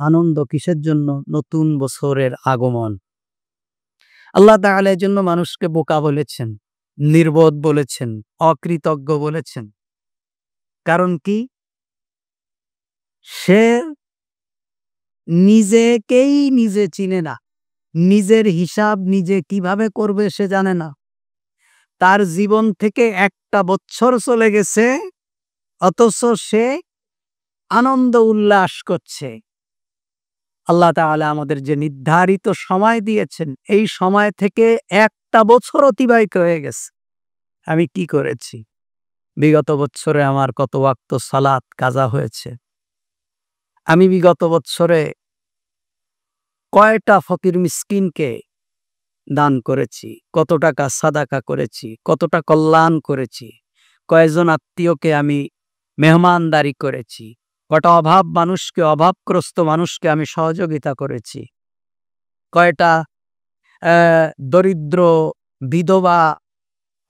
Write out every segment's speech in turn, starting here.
আনন্দ কিসের জন্য? নতুন বছরের আগমন। আল্লাহ তাআলা এজন্য মানুষকে বোকা বলেছেন, নির্বোধ বলেছেন, অকৃতজ্ঞ বলেছেন। কারণ কি? সে নিজেকেই নিজে চিনে না। নিজের হিসাব নিজে কিভাবে করবে সে জানে না। তার জীবন থেকে একটা বছর চলে গেছে, অথচ সে আনন্দ উল্লাস করছে। আল্লাহ তাআলা আমাদের যে নির্ধারিত সময় দিয়েছেন, এই সময় থেকে একটা বছর অতিবাহিত হয়ে গেছে। আমি কি করেছি? বিগত বছরে আমার কত ওয়াক্ত সালাত কাজা হয়েছে। আমি বিগত বছরে কয়টা ফকির মিসকিনকে দান করেছি, কত টাকা সাদাকা করেছি, কতটা কল্যাণ করেছি, কয়জন আত্মীয়কে আমি মেহমানদারি করেছি, কয়টা অভাবগ্রস্ত মানুষকে আমি সহযোগিতা করেছি, কয়টা দরিদ্র বিধবা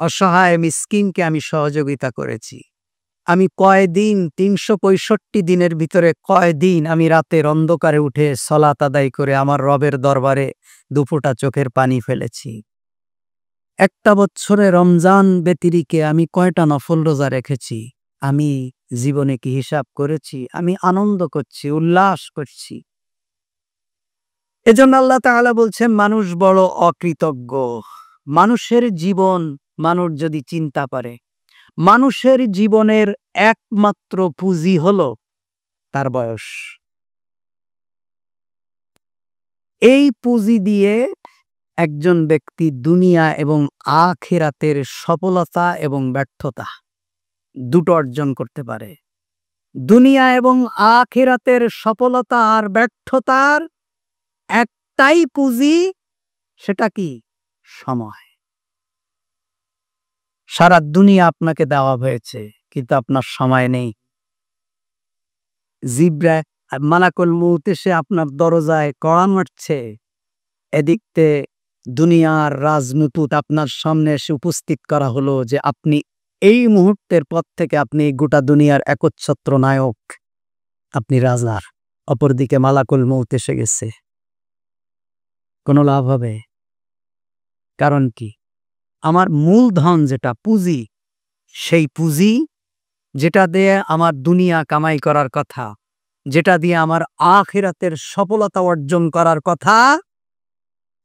অসহায় মিসকিনকে আমি সহযোগিতা করেছি। আমি কয়দিন ৩৬৫ দিনের ভিতরে কয়দিন আমি রাতের অন্ধকারে উঠে সলাত আদায় করে আমার রবের দরবারে দুফোঁটা চোখের পানি ফেলেছি। একটা বছরে রমজান ব্যতিরিকে আমি কয়টা নফল রোজা রেখেছি। আমি জীবনে কি হিসাব করেছি? আমি আনন্দ করছি, উল্লাস করছি। এজন্য আল্লাহ তাআলা বলছেন মানুষ বড় অকৃতজ্ঞ। মানুষের জীবন মানুষ যদি চিন্তা পারে, মানুষের জীবনের একমাত্র পুঁজি হলো তার বয়স। এই পুঁজি দিয়ে একজন ব্যক্তি দুনিয়া এবং আখিরাতের সফলতা এবং ব্যর্থতা দুটো অর্জন করতে পারে। দুনিয়া এবং আখিরাতের সফলতা আর ব্যর্থতার একটাই পুঁজি, সেটা কি? সময়। সারা দুনিয়া আপনাকে দেওয়া হয়েছে, কিন্তু আপনার সময় নেই। জিব্রাইল মালাকুল মউত এসে আপনার দরজায় কড়া নাড়ছে, এদিকে দুনিয়ার রাজনৈতিক আপনার সামনে এসে উপস্থিত করা হলো যে আপনি এই মুহূর্তের পর থেকে আপনি গোটা দুনিয়ার একচ্ছত্র নায়ক, আপনি রাজার। অপরদিকে মালাকুল মউত এসে গেছে। কোনো লাভ হবে? কারণ কি? আমার মূলধন যেটা পুঁজি, সেই পুঁজি যেটা দিয়ে আমার দুনিয়া কামাই করার কথা, যেটা দিয়ে আমার আখিরাতের সফলতা অর্জন করার কথা,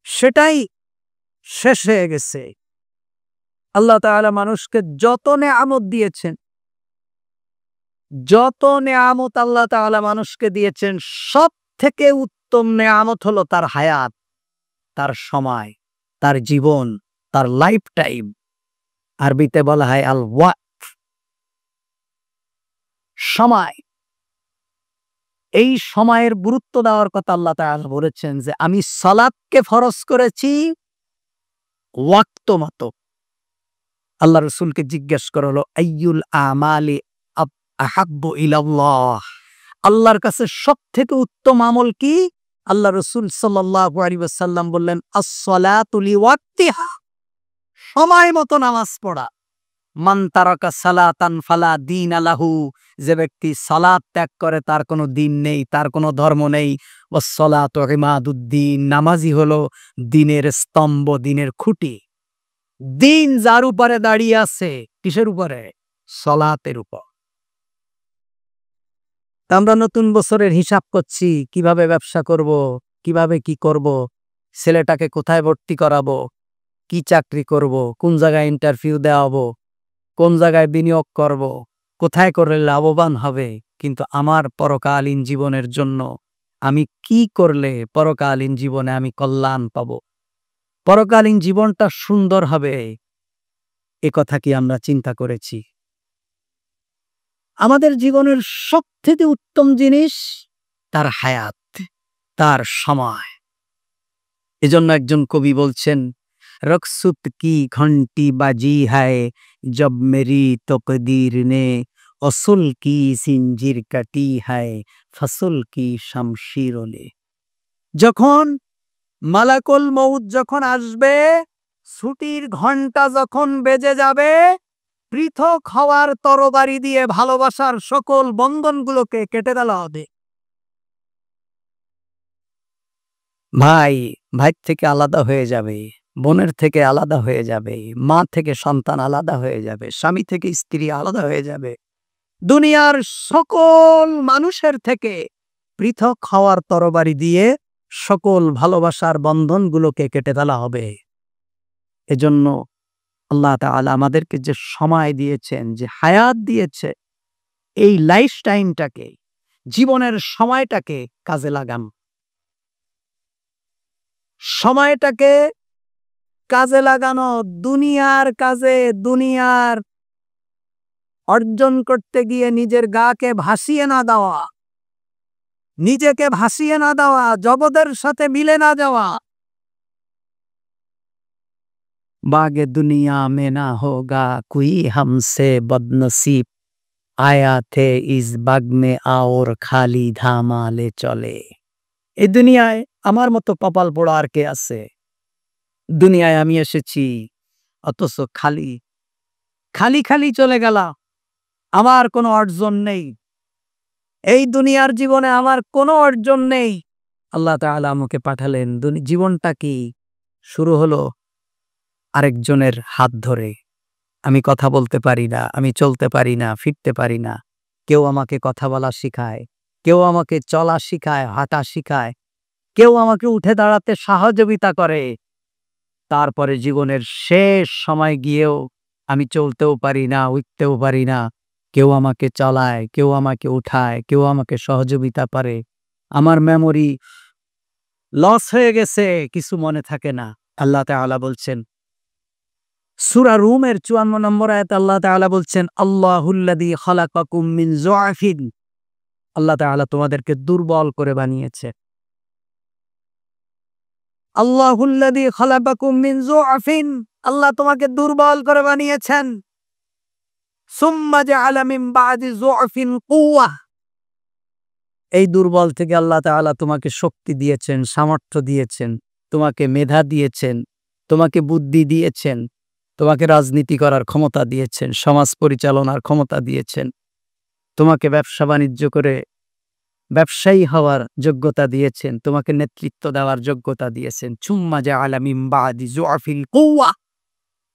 সেটাই শেষ হয়ে গেছে। আল্লাহ তাআলা মানুষকে যত নেয়ামত দিয়েছেন, যত নেয়ামত আল্লাহ তাআলা মানুষকে দিয়েছেন, সব থেকে উত্তম নেয়ামত হলো তার হায়াত, তার সময়, তার জীবন, তার লাইফ টাইম। আরবিতে বলা হয় আল ওয়াক্ত, সময়। এই সময়ের গুরুত্ব দেওয়ার কথা আল্লাহ তাআলা বলেছেন যে আমি সালাতকে ফরজ করেছি ওয়াক্ত মতো। আল্লাহ রাসূলকে জিজ্ঞেস করা হলো আইয়ুল আমালি আহাব্বু ইলাল্লাহ, আল্লাহর কাছে সবথেকে উত্তম আমল কি? আল্লাহ রাসূল সাল্লাল্লাহু আলাইহি ওয়াসাল্লাম বললেন আস-সালাতু লিওয়াক্তিহা, সময় মতো নামাজ পড়া। মান তারাকা সালাতান ফালা দীনা লাহু, যে ব্যক্তি সালাত ত্যাগ করে তার কোনো দিন নেই, তার কোনো ধর্ম নেই। ওয়াস-সালাতু ইমাদুদ্দিন, নামাজই হলো দ্বীনের স্তম্ভ, দ্বীনের খুঁটি। দ্বীন যার উপরে দাঁড়িয়ে আছে, কিসের উপরে? সালাতের উপর। আমরা নতুন বছরের হিসাব করছি, কিভাবে ব্যবসা করব, কিভাবে কি করব, ছেলেটাকে কোথায় ভর্তি করাবো, কি চাকরি করব, কোন জায়গায় ইন্টারভিউ দেওয়াবো, কোন জায়গায় বিনিয়োগ করব, কোথায় করলে লাভবান হবে। কিন্তু আমার পরকালীন জীবনের জন্য আমি কি করলে পরকালীন জীবনে আমি কল্যাণ পাব, পরকালীন জীবনটা সুন্দর হবে, এ কথা কি আমরা চিন্তা করেছি? আমাদের জীবনের সবথেকে উত্তম জিনিস তার হায়াত, তার সময়। এজন্য একজন কবি বলছেন রকসুত কি ঘন্টি বাজি হায় জব মেরি তকদীর নে, অসুল কি সিঞ্জির কাটি হায় ফসল কি শামশিরনে। যখন মালাকুল মউত যখন আসবে, ছুটির ঘন্টা যখন বেজে যাবে, পৃথক হওয়ার তরবারি দিয়ে ভালোবাসার সকল বন্ধনগুলোকে কেটে দেওয়া হবে। ভাই ভাই থেকে আলাদা হয়ে যাবে, বোনের থেকে আলাদা হয়ে যাবে, মা থেকে সন্তান আলাদা হয়ে যাবে, স্বামী থেকে স্ত্রী আলাদা হয়ে যাবে। দুনিয়ার সকল মানুষের থেকে পৃথক হওয়ার তরবারি দিয়ে সকল ভালোবাসার বন্ধনগুলোকে কেটে ফেলা হবে। এজন্য আল্লাহ তাআলা আমাদেরকে যে সময় দিয়েছেন, যে হায়াত দিয়েছে, এই লাইফ টাইমটাকে, জীবনের সময়টাকে কাজে লাগান। সময়টাকে কাজে লাগানো, দুনিয়ার কাজে, দুনিয়ার অর্জন করতে গিয়ে নিজের গাকে ভাসিয়ে না দেওয়া, নিজেকে ভাসিয়ে না দেওয়া, জগতের সাথে মিলে না যাওয়া। बागे दुनिया में ना होगा कोई हमसे बदनसीब, आया थे इस बाग में और खाली धामाले चले। এই দুনিয়ায় আমার মতো কপাল পোড়া আর কে আছে? দুনিয়ায় আমি এসেছি, অথচ খালি খালি খালি চলে গেলাম। আমার কোনো অর্জন নেই। এই দুনিয়ার জীবনে আমার কোনো অর্জন নেই। আল্লাহ তাআলা আমাকে পাঠালেন, জীবনটা কি শুরু হলো আরেকজনের হাত ধরে। আমি কথা বলতে পারি না, আমি চলতে পারি না, ফিরতে পারি না। কেউ আমাকে কথা বলা শিখায়, কেউ আমাকে চলা শিখায়, হাঁটা শিখায়, কেউ আমাকে উঠে দাঁড়াতে সহযোগিতা করে। তারপরে জীবনের শেষ সময় গিয়েও আমি চলতেও পারি না, উঠতেও পারি না। কেউ আমাকে চলায়, কেউ আমাকে উঠায়, কেউ আমাকে সহযোগিতা করে। আমার মেমোরি লস হয়ে গেছে, কিছু মনে থাকে না। আল্লাহ তাআলা বলছেন, সূরা রুমের ৫৪ নম্বর আয়াতে আল্লাহ তাআলা বলছেন, আল্লাহুল্লাযী খালাকাকুম মিন যুআফিন। আল্লাহ তাআলা তোমাদেরকে দুর্বল করে বানিয়েছে। আল্লাহুল্লাযী খালাকাকুম মিন যুআফিন, আল্লাহ তোমাকে দুর্বল করে বানিয়েছেন। সুম্মা জাআলা মিন বাদি যুআফিন কুওয়া, এই দুর্বল থেকে আল্লাহ তাআলা তোমাকে শক্তি দিয়েছেন, সামর্থ্য দিয়েছেন, তোমাকে মেধা দিয়েছেন, তোমাকে বুদ্ধি দিয়েছেন, তোমাকে রাজনীতি করার ক্ষমতা দিয়েছেন, সমাজ পরিচালনার ক্ষমতা দিয়েছেন, তোমাকে ব্যবসা বাণিজ্য করে ব্যবসায়ী হওয়ার যোগ্যতা দিয়েছেন, তোমাকে নেতৃত্ব দেওয়ার যোগ্যতা দিয়েছেন। সুম্মা জাআলা মিন বাদি যুআফিল কুওয়া,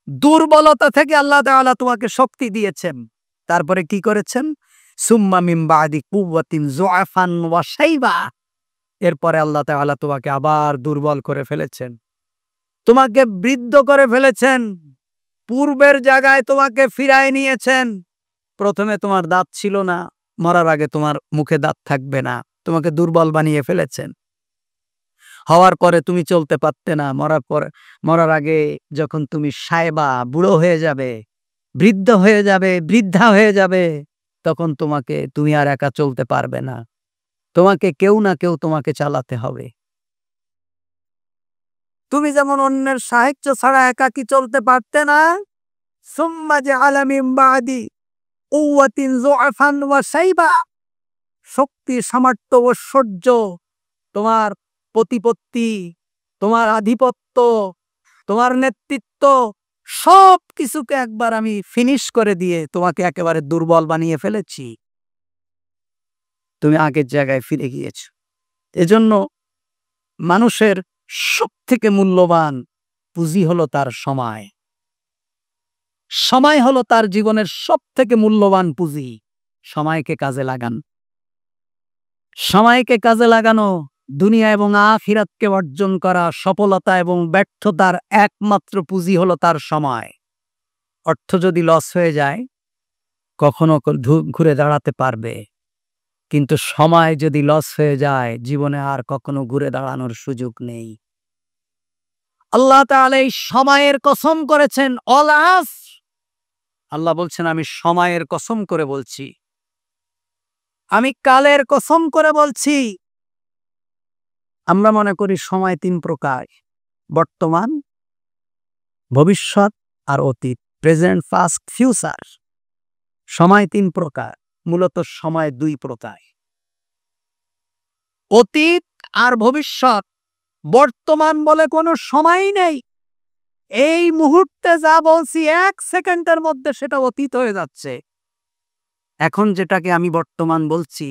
দুর্বলতা থেকে আল্লাহ তাআলা তোমাকে শক্তি দিয়েছেন। তারপরে কি করেছেন? সুম্মা মিন বাদি কুওয়াতিন যুআফান ওয়া শাইবা, এরপরে আল্লাহ তাআলা তোমাকে আবার দুর্বল করে ফেলেছেন, তোমাকে বৃদ্ধ করে ফেলেছেন, পূর্বের জায়গায় তোমাকে ফিরায় নিয়েছেন। প্রথমে তোমার দাঁত ছিল না, মরার আগে তোমার মুখে দাঁত থাকবে না, তোমাকে দুর্বল বানিয়ে ফেলেছেন। হওয়ার পরে তুমি চলতে পারতে না, মরার আগে যখন তুমি সায়বা, বুড়ো হয়ে যাবে, বৃদ্ধ হয়ে যাবে, বৃদ্ধা হয়ে যাবে, তখন তুমি আর একা চলতে পারবে না, তোমাকে কেউ না কেউ তোমাকে চালাতে হবে। তুমি যেমন অন্যের সাহায্য ছাড়া একাকী চলতে পারতে না, সুম্মা জাআলা মিন বাদি কুওয়াতিন যুআফান ওয়া শাইবা, শক্তি, সামর্থ্য, ঐশ্বর্য, তোমার প্রতিপত্তি, তোমার আধিপত্য, তোমার নেতৃত্ব, সব কিছুকে একবার আমি ফিনিশ করে দিয়ে তোমাকে একেবারে দুর্বল বানিয়ে ফেলেছি। তুমি আগের জায়গায় ফিরে গিয়েছ। এজন্য মানুষের সবথেকে মূল্যবান পুঁজি হলো তার সময়। সময় হলো তার জীবনের সবথেকে মূল্যবান পুঁজি। সময়কে কাজে লাগান। সময়কে কাজে লাগানো দুনিয়া এবং আখিরাতকে অর্জন করা সফলতা এবং ব্যর্থতার একমাত্র পুঁজি হলো তার সময়। অর্থ যদি লস হয়ে যায় কখনো ঘুরে দাঁড়াতে পারবে, কিন্তু সময় যদি লস হয়ে যায় জীবনে আর কখনো ঘুরে দাঁড়ানোর সুযোগ নেই। আল্লাহ তাআলা এই সময়ের কসম করেছেন, অল আসর। আল্লাহ বলছেন, আমি সময়ের কসম করে বলছি, আমি কালের কসম করে বলছি। আমরা মনে করি সময় তিন প্রকার: বর্তমান, ভবিষ্যৎ আর অতীত, প্রেজেন্ট, পাস্ট, ফিউচার। সময় তিন প্রকার, মূলত সময় দুই প্রকার: অতীত আর ভবিষ্যৎ। বর্তমান বলে কোনো সময়ই নেই। এই মুহূর্তে যা বলছি এক সেকেন্ডের মধ্যে সেটা অতীত হয়ে যাচ্ছে। এখন যেটাকে আমি বর্তমান বলছি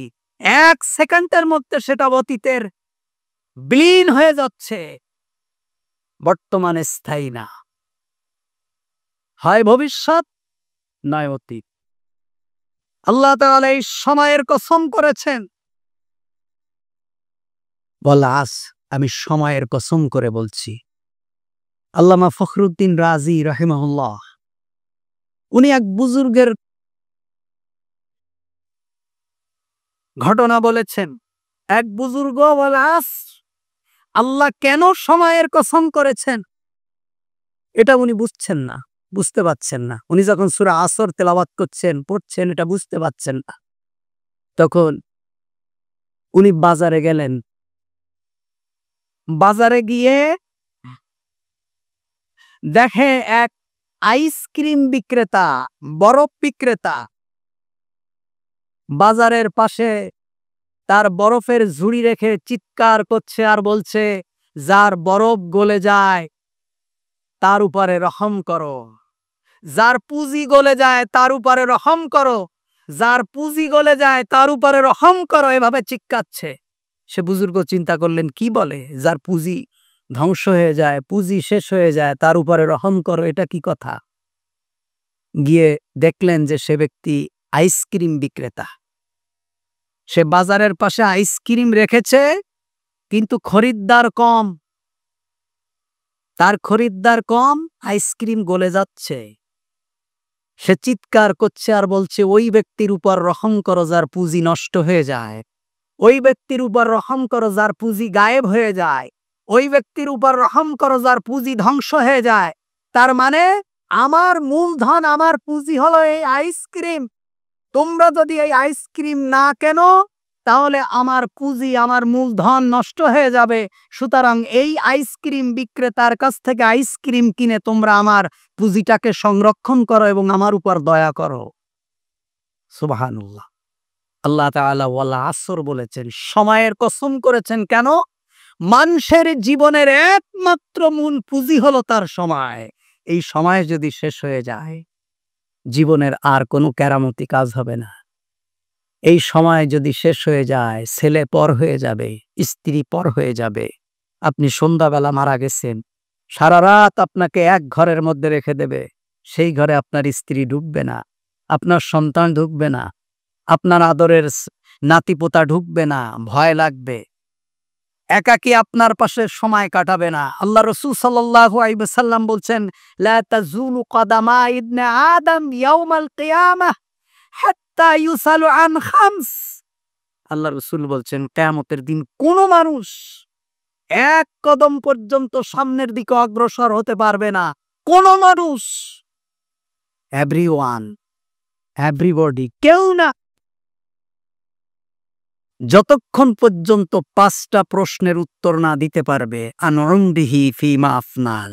এক সেকেন্ডের মধ্যে সেটা অতীতের বিলীন হয়ে যাচ্ছে, বর্তমানে স্থায়ী না, হয় ভবিষ্যৎ নয় অতীত। আল্লাহ তাআলা এই সময়ের কসম করেছেন, বলাস আমি সময়ের কসম করে বলছি। আল্লামা ফখরুদ্দিন রাজি রাহিমাহুল্লাহ উনি এক বুজুর্গের ঘটনা বলেছেন। এক বুজুর্গ বলাস আল্লাহ কেন সময়ের কসম করেছেন এটা উনি বুঝছেন না, বুঝতে পারছেন না। উনি যখন সূরা আসর তেলাওয়াত করছেন, পড়ছেন, এটা বুঝতে পারছেন না। তখন উনি বাজারে গেলেন। বাজারে গিয়ে দেখে এক আইসক্রিম বিক্রেতা, বরফ বিক্রেতা বাজারের পাশে তার বরফের ঝুড়ি রেখে চিৎকার করছে আর বলছে, যার বরফ গলে যায় তার উপরে রহম করো, যার পুঁজি গলে যায় তার উপরে রহম করো, যার পুঁজি গলে যায় তার উপরে রহম করো, এভাবে চিৎকাচ্ছে। সে বুজুর্গ চিন্তা করলেন, কি বলে, যার পুঁজি ধ্বংস হয়ে যায়, পুঁজি শেষ হয়ে যায়, তার উপরে রহম করো, এটা কি কথা? গিয়ে দেখলেন যে সে ব্যক্তি আইসক্রিম বিক্রেতা। সে বাজারের পাশে আইসক্রিম রেখেছে, কিন্তু খরিদ্দার কম, তার খরিদ্দার কম, আইসক্রিম গলে যাচ্ছে। সে চিৎকার করছে আর বলছে, ওই ব্যক্তির উপর রহম করো যার পুঁজি নষ্ট হয়ে যায়, ওই ব্যক্তির উপর রহম করো যার পুঁজি গায়েব হয়ে যায়, ওই ব্যক্তির উপর রহম করো যার পুঁজি ধ্বংস হয়ে যায়। তার মানে আমার মূলধন, আমার পুঁজি হলো এই আইসক্রিম। তোমরা যদি এই আইসক্রিম না কেন, তাহলে আমার পুঁজি, আমার মূলধন নষ্ট হয়ে যাবে। সুতরাং এই আইসক্রিম বিক্রেতার কাছ থেকে আইসক্রিম কিনে তোমরা আমার পুঁজিটাকে সংরক্ষণ করো এবং আমার উপর দয়া করো। সুবহানাল্লাহ। আল্লাহ তাআলা ওয়াল আসর বলেছেন, সময়ের কসম করেছেন। কেন? মানুষের জীবনের একমাত্র মূল পুঁজি হলো তার সময়। এই সময় যদি শেষ হয়ে যায়, জীবনের আর কোনো কেরামতি কাজ হবে না। এই সময় যদি শেষ হয়ে যায়, ছেলে পর হয়ে যাবে, স্ত্রী পর হয়ে যাবে। আপনি সন্ধ্যাবেলা মারা গেছেন, সারা রাত আপনাকে এক ঘরের মধ্যে রেখে দেবে। সেই ঘরে আপনার স্ত্রী ঢুকবে না, আপনার সন্তান ঢুকবে না, আপনার আদরের নাতিপোতা ঢুকবে না, ভয় লাগবে। একাকী আপনার পাশে সময় কাটাবে না। আল্লাহ রাসূল সাল্লাল্লাহু আলাইহি ওয়াসাল্লাম বলছেন, লা তাজুলু কদামা ইবনে আদম ইয়াউমাল কিয়ামাহ হাত্তা ইউসালু আন খামস। আল্লাহ রাসূল বলছেন, কিয়ামতের দিন কোন মানুষ এক কদম পর্যন্ত সামনের দিকে অগ্রসর হতে পারবে না। কোন মানুষ, এভরিওয়ান, এভরিবডি, কেউ না, যতক্ষণ পর্যন্ত 5টা প্রশ্নের উত্তর না দিতে পারবে। আন উমরিহি ফিমা আফনাল,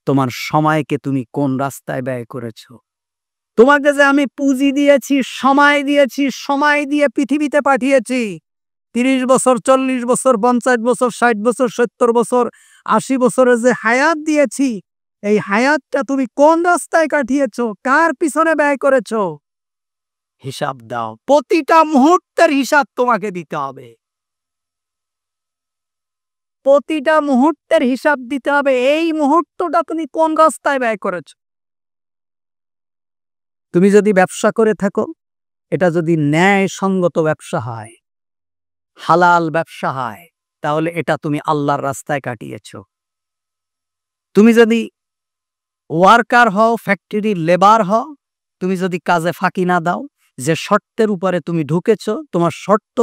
তোমার সময়কে তুমি কোন রাস্তায় ব্যয় করেছো? তোমাকে যে আমি পুঁজি দিয়েছি, সময় দিয়েছি, সময় দিয়ে পৃথিবীতে পাঠিয়েছি, 30 বছর, 40 বছর, 50 বছর, 60 বছর, 70 বছর, 80 বছরের যে হায়াত দিয়েছি, এই হায়াতটা তুমি কোন রাস্তায় কাটিয়েছো, কার পিছনে ব্যয় করেছো? হিসাব দাও। প্রতিটা মুহূর্তের হিসাব তোমাকে দিতে হবে, প্রতিটা মুহূর্তের হিসাব দিতে হবে। এই মুহূর্তটা তুমি কোন রাস্তায় ব্যয় করেছো? তুমি যদি ব্যবসা করে থাকো, এটা যদি ন্যায়সঙ্গত ব্যবসা হয়, হালাল ব্যবসা হয়, তাহলে এটা তুমি আল্লাহর রাস্তায় কাটিয়েছ। তুমি যদি ওয়ার্কার হও, ফ্যাক্টরির লেবার হও, তুমি যদি কাজে ফাঁকি না দাও, যে শর্তের উপরে তুমি ঢুকেছ, তোমার শর্ত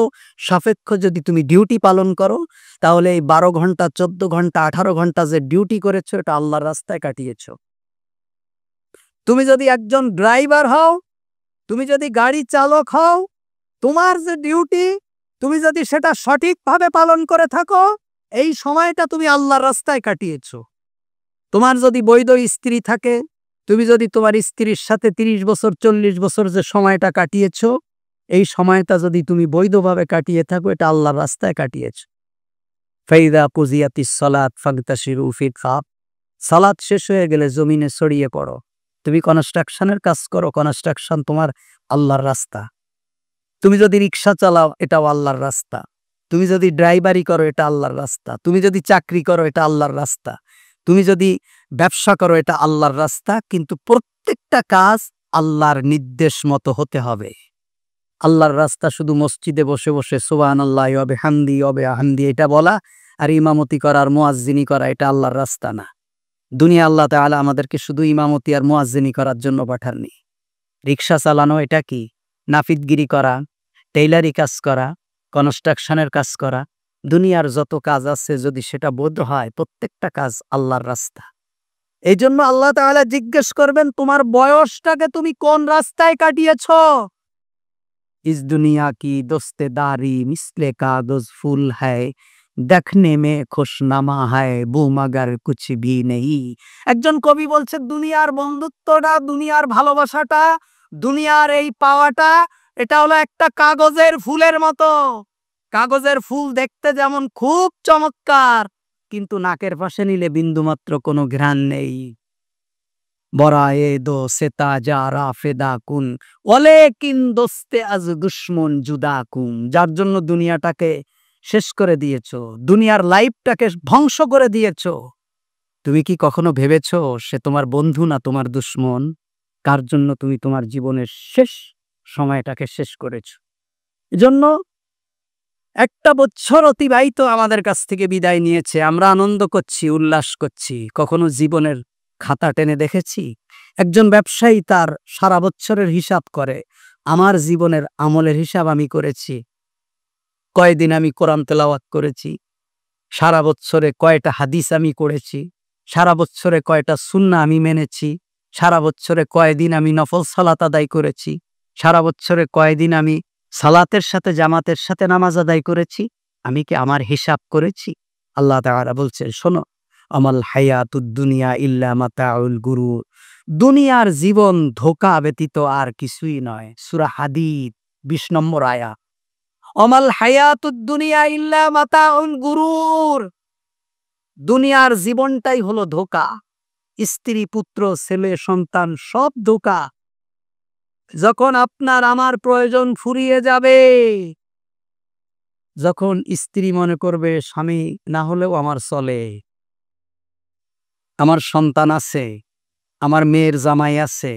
সাপেক্ষ যদি তুমি ডিউটি পালন করো, তাহলে এই 12 ঘন্টা, 14 ঘন্টা, 18 ঘন্টা যে ডিউটি করেছো, এটা আল্লাহর রাস্তায় কাটিয়েছ। তুমি যদি একজন ড্রাইভার হও, তুমি যদি গাড়ি চালক হও, তোমার যে ডিউটি, তুমি যদি সেটা সঠিকভাবে পালন করে থাকো, এই সময়টা তুমি আল্লাহর রাস্তায় কাটিয়েছো। তোমার যদি বৈধ স্ত্রী থাকে, তুমি যদি তোমার স্ত্রীর সাথে 30 বছর, 40 বছর যে সময়টা কাটিয়েছো, এই সময়টা যদি তুমি বৈধভাবে কাটিয়ে থাকো, এটা আল্লাহর রাস্তায় কাটিয়েছো। ফাইদা কুজিয়াতিস সালাত ফাগতাশিরু ফিল খাব, সালাত শেষ হয়ে গেলে জমিনে ছড়িয়ে পড়ো। তুমি কনস্ট্রাকশনের কাজ করো, কনস্ট্রাকশন তোমার আল্লাহর রাস্তা। তুমি যদি রিক্সা চালাও, এটাও আল্লাহর রাস্তা। তুমি যদি ড্রাইভারি করো এটা আল্লাহর রাস্তা, তুমি যদি চাকরি করো এটা আল্লাহর রাস্তা, তুমি যদি ব্যবসা করো এটা আল্লাহর রাস্তা, কিন্তু প্রত্যেকটা কাজ আল্লাহর নির্দেশ মতো হতে হবে। আল্লাহর রাস্তা শুধু মসজিদে বসে বসে সুবহানাল্লাহি ওয়া বিহামদিহি ওয়া বিহামদি এটা বলা আর ইমামতি করা আর মুয়াজ্জিনি করা এটা আল্লাহর রাস্তা না। দুনিয়া আল্লাহ তাআলা আমাদেরকে শুধু ইমামতি আর মুয়াজ্জিনি করার জন্য পাঠাননি। রিক্সা চালানো এটা কি? নাপিতগিরি করা, টেইলারি কাজ করা, কনস্ট্রাকশনের কাজ করা, দুনিয়ার যত কাজ আছে যদি সেটা বৈধ হয় প্রত্যেকটা কাজ আল্লাহর রাস্তা। এই জন্য আল্লাহ তাআলা জিজ্ঞেস করবেন তোমার বয়সটাকে তুমি কোন রাস্তায় কাটিয়েছ? इस दुनिया की दोस्तेदारी मिसले कागज फूल है देखने में खुशनामा है वो मगर कुछ भी नहीं। একজন কবি বলছে দুনিয়ার বন্ধুত্বটা, দুনিয়ার ভালোবাসাটা, দুনিয়ার এই পাওয়াটা এটা হলো একটা কাগজের ফুলের মতো। কাগজের ফুল দেখতে যেমন খুব চমৎকার, কিন্তু নাকের পাশে নিলে বিন্দুমাত্র কোনো ঘ্রাণ নেই। বরায়ে দো সেতা যারা ফেদা কুন ওয়ালাকিন দোস্তে আজ দুশমন জুদা কুন। যার জন্য দুনিয়াটাকে শেষ করে দিয়েছো, দুনিয়ার লাইফটাকে ধ্বংস করে দিয়েছো, তুমি কি কখনো ভেবেছো সে তোমার বন্ধু না তোমার দুশমন? কার জন্য তুমি তোমার জীবনের শেষ সময়টাকে শেষ করেছো? এজন্য একটা বছর অতিবাহিত আমাদের কাছ থেকে বিদায় নিয়েছে, আমরা আনন্দ করছি, উল্লাস করছি। কখনো জীবনের খাতা টেনে দেখেছি? একজন ব্যবসায়ী তার সারা বছরের হিসাব করে, আমার জীবনের আমলের হিসাব আমি করেছি, কয়দিন আমি কোরআন তেলাওয়াত করেছি, সারা বছরে কয়টা হাদিস আমি করেছি, সারা বছরে কয়টা সুন্নাহ আমি মেনেছি, সারা বছরে কয়দিন আমি নফল সালাত আদায় করেছি, সারা বছরে কয়দিন আমি সালাতের সাথে জামাতের সাথে নামাজ আদায় করেছি, আমি কি আমার হিসাব করেছি? আল্লাহ তাআলা বলছেন শোনো, আমাল হায়াতুদ দুনিয়া ইল্লা মাতাউল গুরুর। দুনিয়ার জীবন ধোঁকা ব্যতীত আর কিছুই নয়। সূরা হাদীদ ২০ নম্বর আয়াত। আমাল হায়াতুদ দুনিয়া ইল্লা মাতাউল গুরুর। দুনিয়ার জীবনটাই হলো ধোঁকা। স্ত্রী, পুত্র, ছেলে, সন্তান সব ধোঁকা। যখন আপনার আমার প্রয়োজন ফুরিয়ে যাবে, যখন স্ত্রী মনে করবে স্বামী না হলেও আমার চলে, আমার সন্তান আছে, আমার মেয়ের জামাই আছে,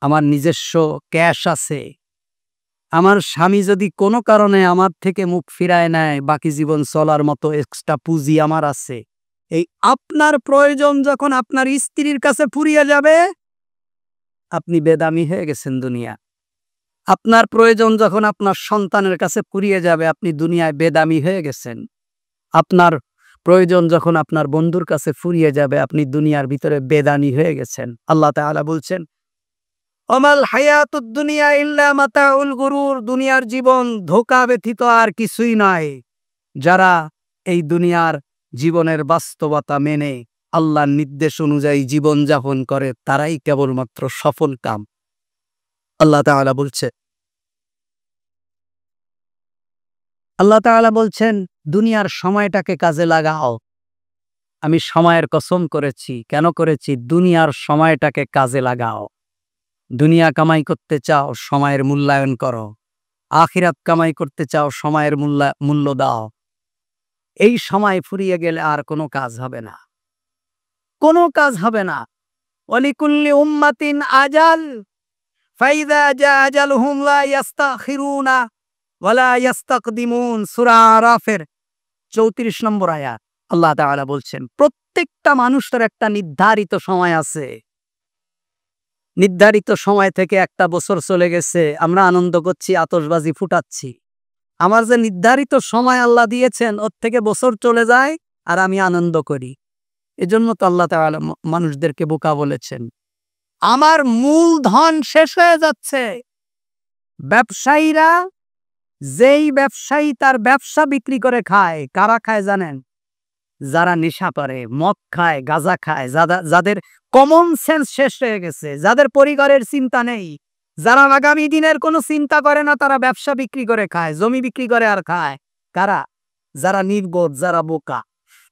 আমার নিজস্ব ক্যাশ আছে, আমার স্বামী যদি কোনো কারণে আমার থেকে মুখ ফিরায় নেয়, বাকি জীবন চলার মতো এক্সট্রা পুঁজি আমার আছে, এই আপনার প্রয়োজন যখন আপনার স্ত্রীর কাছে ফুরিয়ে যাবে, আপনি বেদামি হয়ে গেছেন দুনিয়া। আপনার প্রয়োজন যখন আপনার সন্তানের কাছে ফুরিয়ে যাবে, আপনি দুনিয়ায় বেদামি হয়ে গেছেন। আপনার প্রয়োজন যখন আপনার বন্ধুর কাছে ফুরিয়ে যাবে, আপনি দুনিয়ার ভিতরে বেদানি হয়ে গেছেন। আল্লাহ তাআলা বলছেন আমাল হায়াতুদ দুনিয়া ইল্লা মাতাউল গুরুর। দুনিয়ার জীবন ধোঁকা ব্যতীত আর কিছুই নয়। যারা এই দুনিয়ার জীবনের বাস্তবতা মেনে আল্লাহর নির্দেশ অনুযায়ী জীবন যাপন করে তারাই কেবলমাত্র সফল কাম। আল্লাহ তাআলা বলছে, আল্লাহ তাআলা বলছেন দুনিয়ার সময়টাকে কাজে লাগাও। আমি সময়ের কসম করেছি। কেন করেছি? দুনিয়ার সময়টাকে কাজে লাগাও। দুনিয়া কামাই করতে চাও, সময়ের মূল্যায়ন করো। আখিরাত কামাই করতে চাও, সময়ের মূল্য দাও। এই সময় ফুরিয়ে গেলে আর কোনো কাজ হবে না, কোনো কাজ হবে না। ওয়ালিকুল্লি উম্মাতিন আজাল ফাইযা জা আজালুহুম লা ইস্তাখিরুনা ওয়ালা ইস্তাকদিমুন। সূরা আরাফের ৩৪ নম্বর আয়াত। আল্লাহ তাআলা বলছেন প্রত্যেকটা মানুষের একটা নির্ধারিত সময় আছে। নির্ধারিত সময় থেকে একটা বছর চলে গেছে, আমরা আনন্দ করছি, আতশবাজি ফুটাচ্ছি। আমার যে নির্ধারিত সময় আল্লাহ দিয়েছেন, ওর থেকে বছর চলে যায় আর আমি আনন্দ করি। এজন্য তো আল্লাহ তাআলা মানুষদেরকে বোকা বলেছেন। আমার মূলধন শেষ হয়ে যাচ্ছে। ব্যবসায়ীরা, যেই ব্যবসায়ী তার ব্যবসা বিক্রি করে খায়, কারা খায় জানেন? যারা নেশা করে, মদ খায়, গাঁজা খায়, যাদের কমন সেন্স শেষ হয়ে গেছে, যাদের পরিবারের চিন্তা নেই, যারা আগামী দিনের কোনো চিন্তা করে না, তারা ব্যবসা বিক্রি করে খায়, জমি বিক্রি করে আর খায়। কারা? যারা নির্বোধ, যারা বোকা।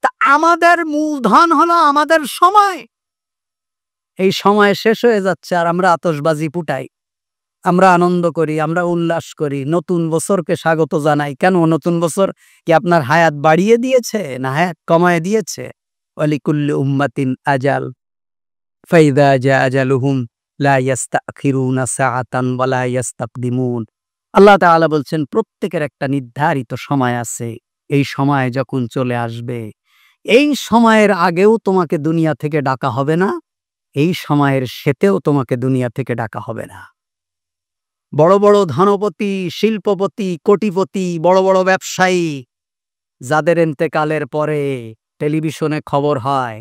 তা আমাদের মূলধন হলো আমাদের সময়। এই সময় শেষ হয়ে যাচ্ছে আর আমরা আতশবাজি ফুটাই। আমরা আনন্দ করি, আমরা উল্লাস করি, নতুন বছরকে স্বাগত জানাই। কেন? নতুন বছর কি আপনার হায়াত বাড়িয়ে দিয়েছে না হায়াত কমায় দিয়েছে? ওয়ালিকুল্লি উম্মাতিন আজাল ফাইদা জা আজালুহুম লা ইস্তাখিরুনা সাআতান ওয়া লা ইস্তাকদিমুন। আল্লাহ তাআলা বলছেন প্রত্যেকের একটা নির্ধারিত সময় আছে। এই সময় যখন চলে আসবে, এই সময়ের আগেও তোমাকে দুনিয়া থেকে ডাকা হবে না, এই সময়ের শেষেও তোমাকে দুনিয়া থেকে ডাকা হবে না। বড় বড় ধনপতি, শিল্পপতি, কোটিপতি, বড় বড় ব্যবসায়ী যাদের ইন্তেকালের পরে টেলিভিশনে খবর হয়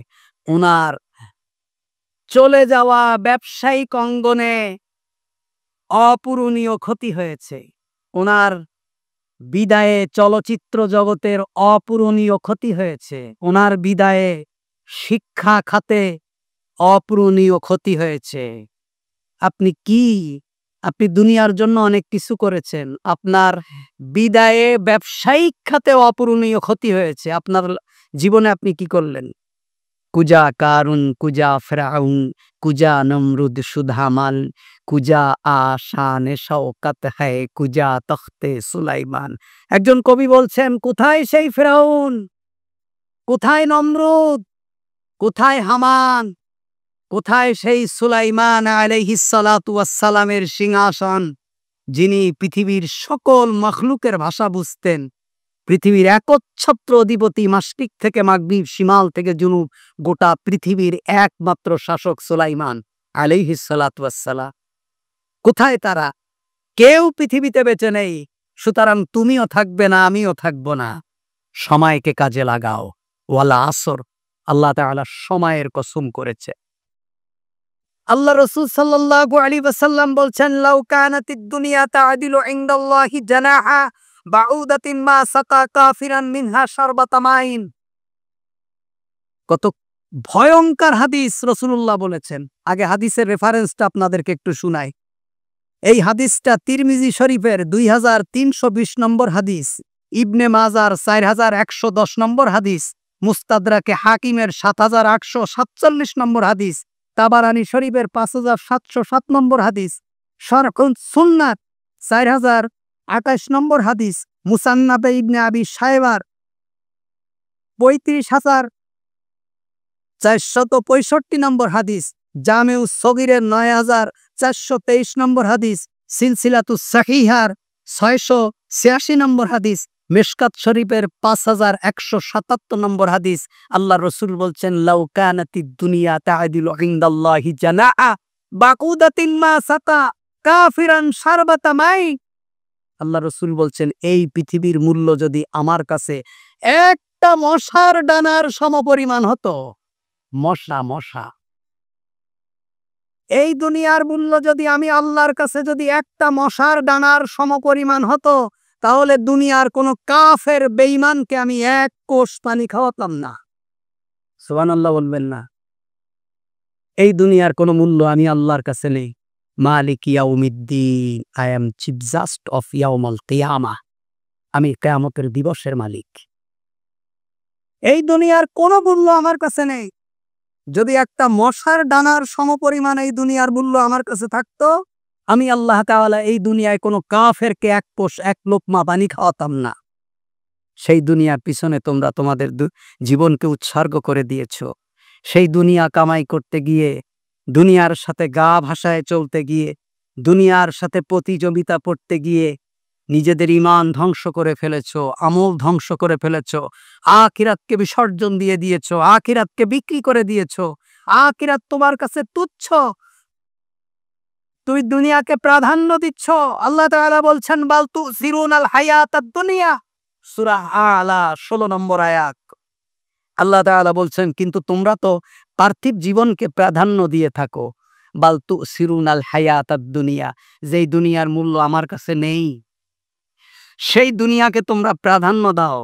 ওনার চলে যাওয়া ব্যবসায়িক অঙ্গনে অপূরণীয় ক্ষতি হয়েছে, ওনার বিদায়ে চলচ্চিত্র জগতের অপূরণীয় ক্ষতি হয়েছে, ওনার বিদায়ে শিক্ষা খাতে অপূরণীয় ক্ষতি হয়েছে। আপনি দুনিয়ার জন্য অনেক কিছু করেছেন, আপনার বিদায়ে ব্যবসায়িক খাতে অপূরণীয় ক্ষতি হয়েছে। আপনার জীবনে আপনি কি করলেন? কুজা কারুন, কুজা ফেরাউন, কুজা নমরুদ সুধামাল, কুজা আশানে শওকাত হ্যায়, কুজা তখতে সুলাইমান। একজন কবি বলছেন, কোথায় সেই ফেরাউন, কোথায় নমরুদ, কোথায় হামান, কোথায় সেই সুলাইমান আলাইহিস সালাতু ওয়াস সালামের সিংহাসন, যিনি পৃথিবীর সকল মখলুকের ভাষা বুঝতেন, পৃথিবীর একচ্ছত্র অধিপতি, মাশরিক থেকে মাগরিব, শিমাল থেকে জুনুব, গোটা পৃথিবীর একমাত্র শাসক সুলাইমান আলাইহিস সালাতু ওয়াস সালাম। কোথায় তারা? কেউ পৃথিবীতে বেঁচে নেই। সুতরাং তুমিও থাকবে না, আমিও থাকব না। সময়কে কাজে লাগাও। ওয়ালা আসর, আল্লাহ তাআলা সময়ের কসম করেছে। আল্লাহ রাসূল সাল্লাল্লাহু আলাইহি ওয়াসাল্লাম বলছেন, লাউ কানাতিদ দুনিয়া তাআদিলু ইনদাল্লাহি জানাহা বাউদাতিন মা সাকা কাফিরান মিনহা শারবাতা মাইন। কত ভয়ঙ্কর হাদিস রাসূলুল্লাহ বলেছেন। আগে হাদিসের রেফারেন্সটা আপনাদেরকে একটু শুনাই। এই হাদিসটা তিরমিজি শরীফের 2320 নম্বর হাদিস, ইবনে মাজার 4110 নম্বর হাদিস, মুস্তাদরাকে হাকিমের 7847 নম্বর হাদিস, তাবারানী শরীফের 5707 নম্বর হাদিস, শরহুল সুন্নাত 4028 নম্বর হাদিস, মুসান্নাফে ইবনে আবি শায়বার 35465 নম্বর হাদিস, জামেউস সগীরের 9423 নম্বর হাদিস, সিলসিলাতুস সাহিহার 686 নম্বর হাদিস, মিশকাত শরীফের 5177 নম্বর হাদিস। আল্লাহ রসুল বলছেন, লাউ কানাতিদ দুনিয়া তাআদিলু ইনদাল্লাহি জানাআ বাকুদাতিন মা সাকা কাফিরান শারবাতা মাই। আল্লাহ রসুল বলছেন, এই পৃথিবীর মূল্য যদি আমার কাছে একটা মশার ডানার সমপরিমাণ হতো, মশা, এই দুনিয়ার মূল্য যদি আমি আল্লাহর কাছে যদি একটা মশার ডানার সমপরিমাণ হতো, তাহলে দুনিয়ার কোন কাফের বেঈমানকে আমি এক কোষ পানি খাওয়াতাম না। সুবহানাল্লাহ বলবেন না? এই দুনিয়ার কোন মূল্য আমি আল্লাহর কাছে নেই। মালিক ইয়াউমিদ্দিন, I am chief justice of ইয়াউমুল কিয়ামা, আমি কিয়ামতের দিবসের মালিক। এই দুনিয়ার কোন মূল্য আমার কাছে নেই। যদি একটা মশার ডানার সমপরিমাণ এই দুনিয়ার মূল্য আমার কাছে থাকতো, আমি আল্লাহ তাআলা এই দুনিয়ায় কোনো কাফেরকে এক পোষ এক লোকমা পানি খাওয়াতাম না। সেই দুনিয়ার পিছনে তোমরা তোমাদের জীবনকে উৎসর্গ করে দিয়েছ। সেই দুনিয়া কামাই করতে গিয়ে, দুনিয়ার সাথে গা ভাসায় চলতে গিয়ে, দুনিয়ার সাথে প্রতিযোগিতা করতে গিয়ে নিজেদের ঈমান ধ্বংস করে ফেলেছ, আমল ধ্বংস করে ফেলেছ, আখিরাতকে বিসর্জন দিয়ে দিয়েছ, আখিরাতকে বিক্রি করে দিয়েছ। আখিরাত তোমার কাছে তুচ্ছ, তুই দুনিয়াকে প্রাধান্য দিচ্ছ। আল্লাহ তাআলা বলছেন, বাল তুসিরুনাল হায়াতাদ দুনিয়া, সূরা আলা 16 নম্বর আয়াত। আল্লাহ তাআলা বলছেন, কিন্তু তোমরা তো পার্থিব জীবনকে প্রাধান্য দিয়ে থাকো। বাল তুসিরুনাল হায়াতাদ দুনিয়া, যেই দুনিয়ার মূল্য আমার কাছে নেই, সেই দুনিয়াকে তোমরা প্রাধান্য দাও।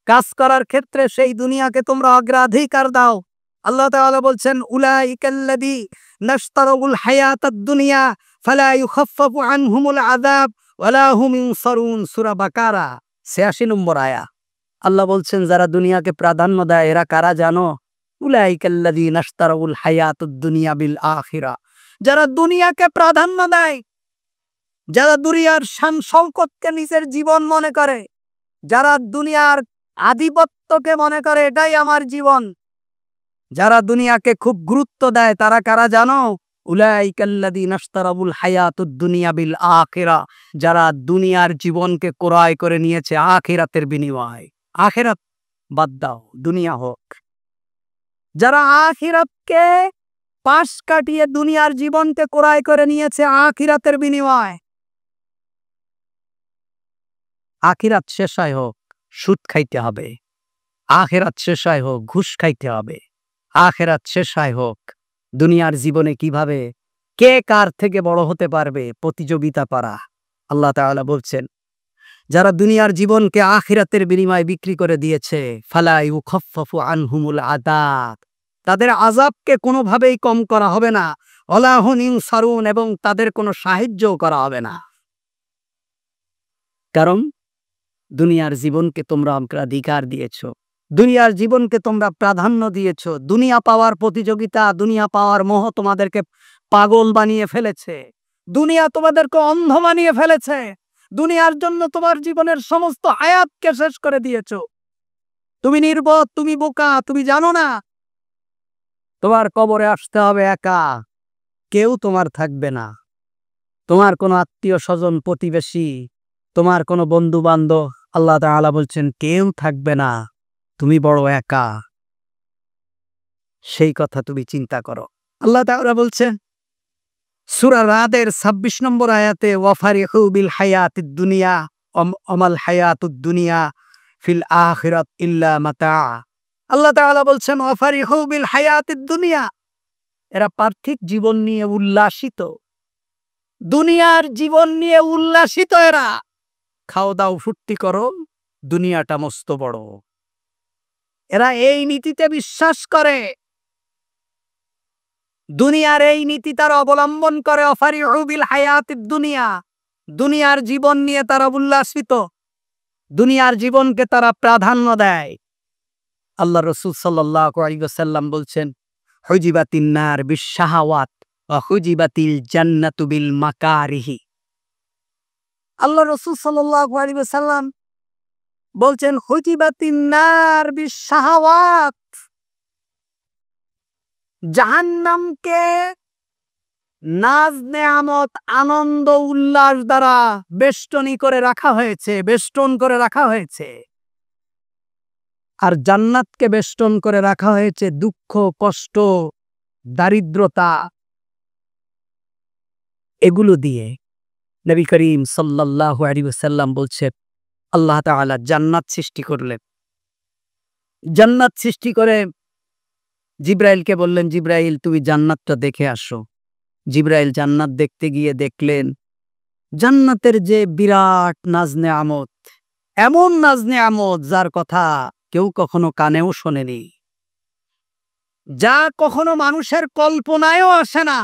কাজ করার ক্ষেত্রে সেই দুনিয়াকে তোমরা অগ্রাধিকার দাও। আল্লাহ তাআলা বলছেন, উলাইকাল্লাযী নাশতারাউল হায়াতাদ দুনিয়া ফালা ইউখাফফাফু আনহুমুল আযাব ওয়ালা হুম ইনসারুন, সূরা বাকারা 86 নম্বর আয়াত। আল্লাহ বলছেন, যারা দুনিয়াকে প্রাধান্য দেয় এরা কারা জানো? উলাইকাল্লাযী নাশতারাউল হায়াতাদ দুনিয়া বিল আখিরা, যারা দুনিয়াকে প্রাধান্য দেয় যারা দুনিয়ার শান শওকতকে নিজের জীবন মনে করে, যারা দুনিয়ার আধিপত্যকে মনে করে এটাই আমার জীবন, যারা দুনিয়াকে খুব গুরুত্ব দেয়, তারা কারা জানো? উলাইকাল্লাযীনা ইশতারাবুল হায়াতুদ দুনিয়া বিল আখিরা, যারা দুনিয়ার জীবনকে ক্রয় করে নিয়েছে আখিরাতের বিনিময়ে। আখিরাত বাদ দাও, দুনিয়া হোক। যারা আখিরাতকে পাশ কাটিয়ে দুনিয়ার জীবনকে ক্রয় করে নিয়েছে আখিরাতের বিনিময়ে, আখিরাত শেষ হয় হোক, সুদ খাইতে হবে। আখিরাত শেষ হয় হোক, ঘুষ খাইতে হবে। আখিরাত শেষ হয় হোক, দুনিয়ার জীবনে কিভাবে কে কার থেকে বড় হতে পারবে প্রতিযোগিতা করা। আল্লাহ তাআলা বলছেন, যারা দুনিয়ার জীবনকে আখিরাতের বিনিময়ে বিক্রি করে দিয়েছে, ফালা ইউখাফফাফু আনহুমুল আযাব, তাদের আযাবকে কোনোভাবেই কম করা হবে না। ওয়ালা হুম ইনসারুন, এবং তাদের কোনো সাহায্যও করা হবে না। কারণ দুনিয়ার জীবনকে তোমরা অগ্রাধিকার দিয়েছো, দুনিয়ার জীবনকে তোমরা প্রাধান্য দিয়েছো। দুনিয়া পাওয়ার প্রতিযোগিতা, দুনিয়া পাওয়ার মোহ তোমাদেরকে পাগল বানিয়ে ফেলেছে। দুনিয়া তোমাদেরকে অন্ধ বানিয়ে ফেলেছে। দুনিয়ার জন্য তোমার জীবনের সমস্ত হায়াতকে শেষ করে দিয়েছো। তুমি নির্বোধ, তুমি বোকা, তুমি জানো না তোমার কবরে আসতে হবে একা, কেউ তোমার থাকবে না। তোমার কোনো আত্মীয় স্বজন, প্রতিবেশী, তোমার কোনো বন্ধু বান্ধব, আল্লাহ তাআলা বলছেন কেউ থাকবে না, তুমি বড় একা। সেই কথা তুমি চিন্তা করো। আল্লাহ তাআলা বলছেন সূরা রাদের ২৬ নম্বর আয়াতে, ওয়াফারিহু বিল হায়াতিদ দুনিয়া ওমাল হায়াতুদ দুনিয়া ফিল আখিরাত ইল্লা মাতা। আল্লাহ তাআলা বলছেন ওয়াফারিহু বিল হায়াতিদ দুনিয়া, এরা পার্থিব জীবন নিয়ে উল্লাসিত, দুনিয়ার জীবন নিয়ে উল্লাসিত। এরা খাও দাও ফুর্তি করো, দুনিয়াটা মস্ত বড়। এরা এই নীতিতে বিশ্বাস করে, দুনিয়ার এই নীতি তারা অবলম্বন করে। ওয়াফারিহু বিল হায়াতিদ দুনিয়া, দুনিয়ার জীবন নিয়ে তারা উল্লাসিত, দুনিয়ার জীবনকে তারা প্রাধান্য দেয়। আল্লাহ রাসূল সাল্লাল্লাহু আলাইহি ওয়াসাল্লাম বলছেন, হুজিবাতিন নার বিশ-শাহাওয়াত ওয়া হুজিবাতিল জান্নাতু বিল মাকারিহি। আল্লাহ রাসূল সাল্লাল্লাহু আলাইহি ওয়াসাল্লাম বলছেন, হুজিবাতিন নার বিশ-শাহাওয়াত, জাহান্নামকে নাজ নেয়ামত, আনন্দ উল্লাস দ্বারা বেষ্টনী করে রাখা হয়েছে, বেষ্টন করে রাখা হয়েছে। আর জান্নাতকে বেষ্টন করে রাখা হয়েছে দুঃখ, কষ্ট, দারিদ্রতা, এগুলো দিয়ে। নবী করিম সাল্লাল্লাহু আলাইহি ওয়াসাল্লাম বলছেন, আল্লাহ তাআলা জান্নাত সৃষ্টি করলেন। জান্নাত সৃষ্টি করে জিবরাইলকে বললেন, জিবরাইল তুমি জান্নাতটা দেখে আসো। জিবরাইল জান্নাত দেখতে গিয়ে দেখলেন জান্নাতের যে বিরাট নাজ নেয়ামত, এমন নাজ নেয়ামত যার কথা কেউ কখনো কানেও শোনেনি, যা কখনো মানুষের কল্পনায়ও আসে না।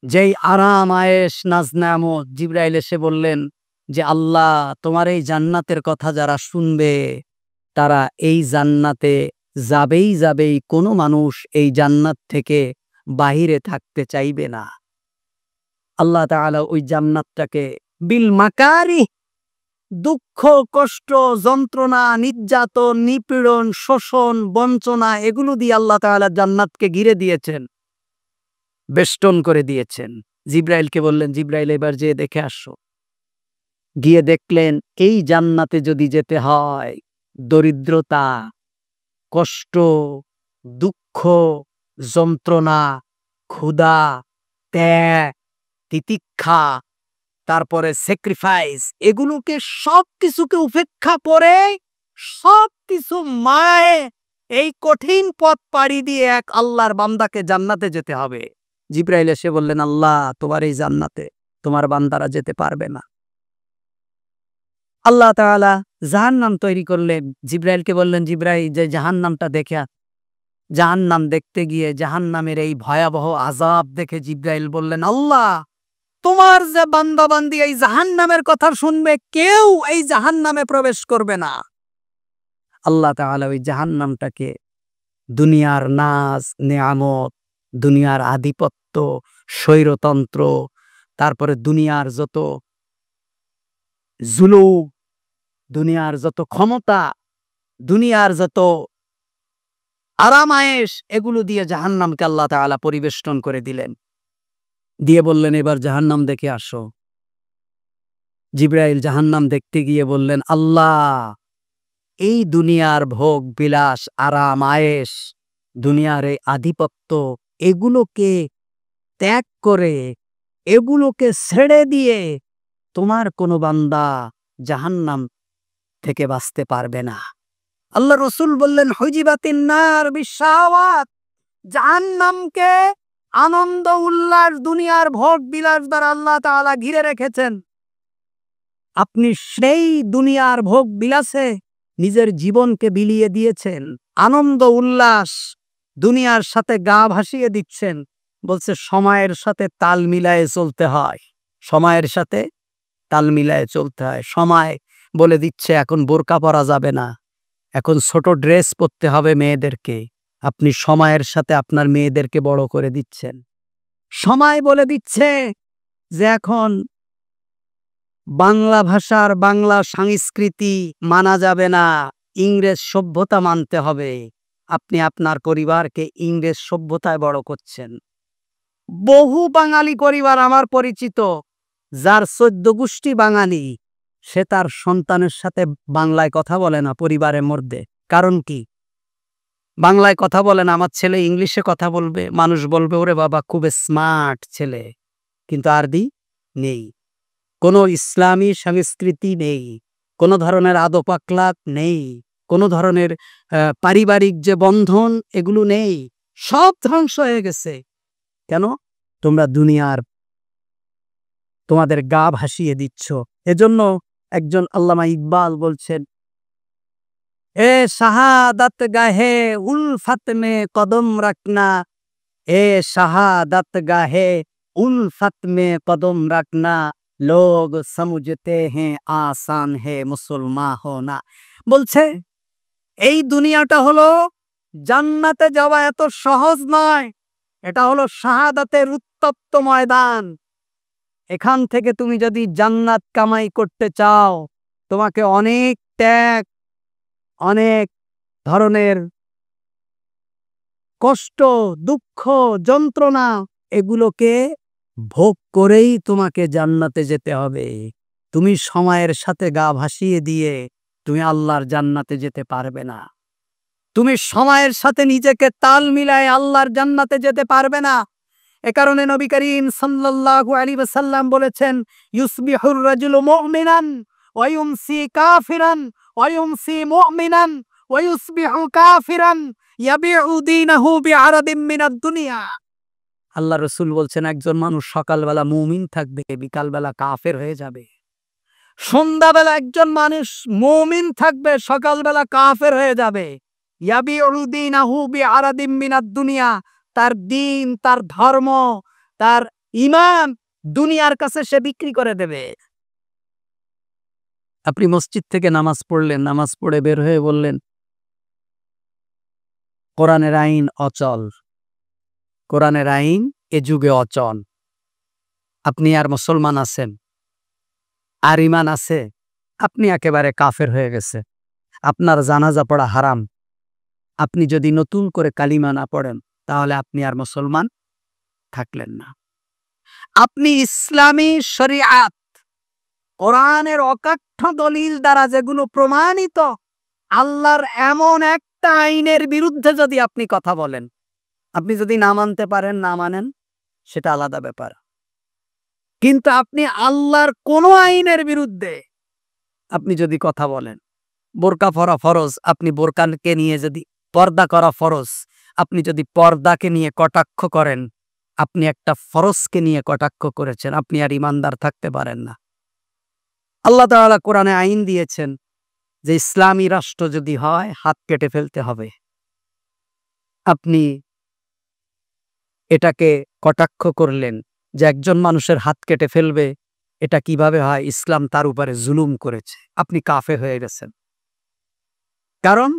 যেই আরাম আয়েশ নাজ নেয়ামত, জিবরাইল এসে বললেন যে আল্লাহ তোমার এই জান্নাতের কথা যারা শুনবে তারা এই জান্নাতে যাবেই যাবেই, কোনো মানুষ এই জান্নাত থেকে বাহিরে থাকতে চাইবে না। আল্লাহ তাআলা ওই জান্নাতটাকে বিল মাকারি, দুঃখ, কষ্ট, যন্ত্রণা, নির্যাতন, নিপীড়ন, শোষণ, বঞ্চনা, এগুলো দিয়ে আল্লাহ তাআলা জান্নাতকে ঘিরে দিয়েছেন, বেষ্টন করে দিয়েছেন। জিবরাইলকে বললেন, জিবরাইল এবার যেয়ে দেখে আসো। গিয়ে দেখলেন এই জান্নাতে যদি যেতে হয়, দরিদ্রতা, কষ্ট, দুঃখ, যন্ত্রণা, ক্ষুধা, ত্যাগ, তিতিক্ষা, তারপরে স্যাক্রিফাইস, এগুলোকে সবকিছুকে উপেক্ষা করে, সবকিছু মায়ে এই কঠিন পথ পাড়ি দিয়ে এক আল্লাহর বান্দাকে জান্নাতে যেতে হবে। জিবরাইল এসে বললেন, আল্লাহ তোমার এই জান্নাতে তোমার বান্দারা যেতে পারবে না। আল্লাহ তাআলা জাহান্নাম তৈরি করলেন। জিবরাইলকে বললেন, জিবরাইল যে জাহান্নামটা দেখে আস। জাহান্নাম দেখতে গিয়ে জাহান্নামের এই ভয়াবহ আযাব দেখে জিবরাইল বললেন, আল্লাহ তোমার যে বান্দা বান্দি এই জাহান্নামের কথা শুনবে, কেউ এই জাহান্নামে প্রবেশ করবে না। আল্লাহ তাআলা ওই জাহান্নামটাকে দুনিয়ার নাজ নেয়ামত, দুনিয়ার আধিপত্য, স্বৈরতন্ত্র, তারপরে দুনিয়ার যত জুলুম, দুনিয়ার যত ক্ষমতা, দুনিয়ার যত আরামায়েশ, এগুলো দিয়ে জাহান্নামকে আল্লাহ তাআলা পরিবেষ্টন করে দিলেন। দিয়ে বললেন, এবার জাহান্নাম দেখে আসো। জিবরাইল জাহান্নাম দেখতে গিয়ে বললেন, আল্লাহ, এই দুনিয়ার ভোগ বিলাস, আরাম আয়েশ, দুনিয়ার এই আধিপত্য, এগুলোকে ত্যাগ করে, এগুলোকে ছেড়ে দিয়ে তোমার কোনো বান্দা জাহান্নাম থেকে বাঁচতে পারবে না। আল্লাহ রসুল বললেন, হুজিবাতিন নার বিশাওয়াত, জাহান্নামকে আনন্দ উল্লাস, দুনিয়ার ভোগ বিলাস দ্বারা আল্লাহ তাআলা ঘিরে রেখেছেন। আপনি সেই দুনিয়ার ভোগ বিলাসে নিজের জীবনকে বিলিয়ে দিয়েছেন, আনন্দ উল্লাস দুনিয়ার সাথে গা ভাসিয়ে দিচ্ছেন। বলছে সময়ের সাথে তাল মিলায়ে চলতে হয়, সময়ের সাথে তাল মিলায়ে চলতে হয়। সময় বলে দিচ্ছে এখন বোরকা পরা যাবে না, এখন ছোট ড্রেস পরতে হবে মেয়েদেরকে। আপনি সময়ের সাথে আপনার মেয়েদেরকে বড় করে দিচ্ছেন। সময় বলে দিচ্ছে যে এখন বাংলা ভাষার, বাংলা সংস্কৃতি মানা যাবে না, ইংরেজ সভ্যতা মানতে হবে। আপনি আপনার পরিবারকে ইংরেজ সভ্যতায় বড় করছেন। বহু বাঙালি পরিবার আমার পরিচিত, যার 14 গোষ্ঠী বাঙালি, সে তার সন্তানের সাথে বাংলায় কথা বলে না পরিবারের মধ্যে। কারণ কি? বাংলায় কথা বলে না, আমার ছেলে ইংলিশে কথা বলবে, মানুষ বলবে ওরে বাবা খুব স্মার্ট ছেলে, কিন্তু আরবি নেই, কোনো ইসলামী সংস্কৃতি নেই, কোনো ধরনের আদব আখলাক নেই, কোনো ধরনের পারিবারিক যে বন্ধন এগুলো নেই, সব ধ্বংস হয়ে গেছে। কেন? তোমরা দুনিয়ার তোমাদের গা ভাসিয়ে দিচ্ছ। এজন্য একজন আল্লামা ইকবাল বলছেন, এ শাহাদাত গাহে উলফত মে কদম রাখনা, এ শাহাদাত গাহে উলফত মে কদম রাখনা, লোগ সমঝতে হ্যাঁ আসান হে মুসলমান হোনা। বলছে এই দুনিয়াটা হলো জান্নাতে যাওয়া এত সহজ নয়, এটা হলো শাহাদাতের উত্তপ্ত ময়দান। এখান থেকে তুমি যদি জান্নাত কামাই করতে চাও, তোমাকে অনেক ত্যাগ, অনেক ধরনের কষ্ট, দুঃখ, যন্ত্রণা, এগুলোকে ভোগ করেই তোমাকে জান্নাতে যেতে হবে। তুমি সময়ের সাথে গা ভাসিয়ে দিয়ে তুমি আল্লাহর জান্নাতে যেতে পারবে না। তুমি সময়ের সাথে নিজেকে তাল মিলায় আল্লাহর জান্নাতে যেতে পারবে না। এ কারণে নবী করিম সাল্লাল্লাহু আলাইহি ওয়াসাল্লাম বলেছেন, ইউসবিহুর রাজুলু মুমিনান ওয়া ইউমসি কাফিরান ওয়া ইউমসি মুমিনান ওয়া ইউসবিহু কাফিরান ইয়াবিউ দীনাহু বিআরাদিন মিনাদ দুনিয়া। আল্লাহ রাসূল বলছেন, একজন মানুষ সকালবেলা মুমিন থাকবে, বিকালবেলা কাফের হয়ে যাবে। সন্ধ্যাবেলা একজন মানুষ মুমিন থাকবে, সকালবেলা কাফের হয়ে যাবে। ইয়াবিউ দীনাহু বিআরাদিন মিনাদ দুনিয়া, তার দিন, তার ধর্ম, তার ঈমান দুনিয়ার কাছে সে বিক্রি করে দেবে। আপনি মসজিদ থেকে নামাজ পড়লেন, নামাজ পড়ে বের হয়ে বললেন কোরআনের আইন অচল, কোরআনের আইন এ যুগে অচল। আপনি আর মুসলমান আছেন, আর ঈমান আছে, আপনি একেবারে কাফের হয়ে গেছে, আপনার জানাজা পড়া হারাম। আপনি যদি নতুন করে কালিমা না পড়েন, তাহলে আপনি আর মুসলমান থাকলেন না। আপনি ইসলামী শরিয়াত, কোরআনের অকাঠ্য দলিল দ্বারা যেগুলো প্রমাণিত, আল্লাহর এমন একটা আইনের বিরুদ্ধে যদি আপনি কথা বলেন, আপনি যদি না মানতে পারেন, না মানেন, সেটা আলাদা ব্যাপার। কিন্তু আপনি আল্লাহর কোন আইনের বিরুদ্ধে আপনি যদি কথা বলেন, বোরকা পরা ফরজ, আপনি বোরকাকে নিয়ে যদি, পর্দা করা ফরজ, আপনি যদি পর্দাকে নিয়ে কটাক্ষ করেন, আপনি একটা ফরজকে নিয়ে কটাক্ষ করেছেন, আপনি আর ঈমানদার থাকতে পারেন না। আল্লাহ তাআলা কোরআনে আইন দিয়েছেন যে ইসলামী রাষ্ট্র যদি হয়, হাত কেটে ফেলতে হবে। আপনি এটাকে কটাক্ষ করলেন যে একজন মানুষের হাত কেটে ফেলবে, এটা কিভাবে হয়? ইসলাম তার উপরে জুলুম করেছে। আপনি কাফের হয়ে গেছেন। কারণ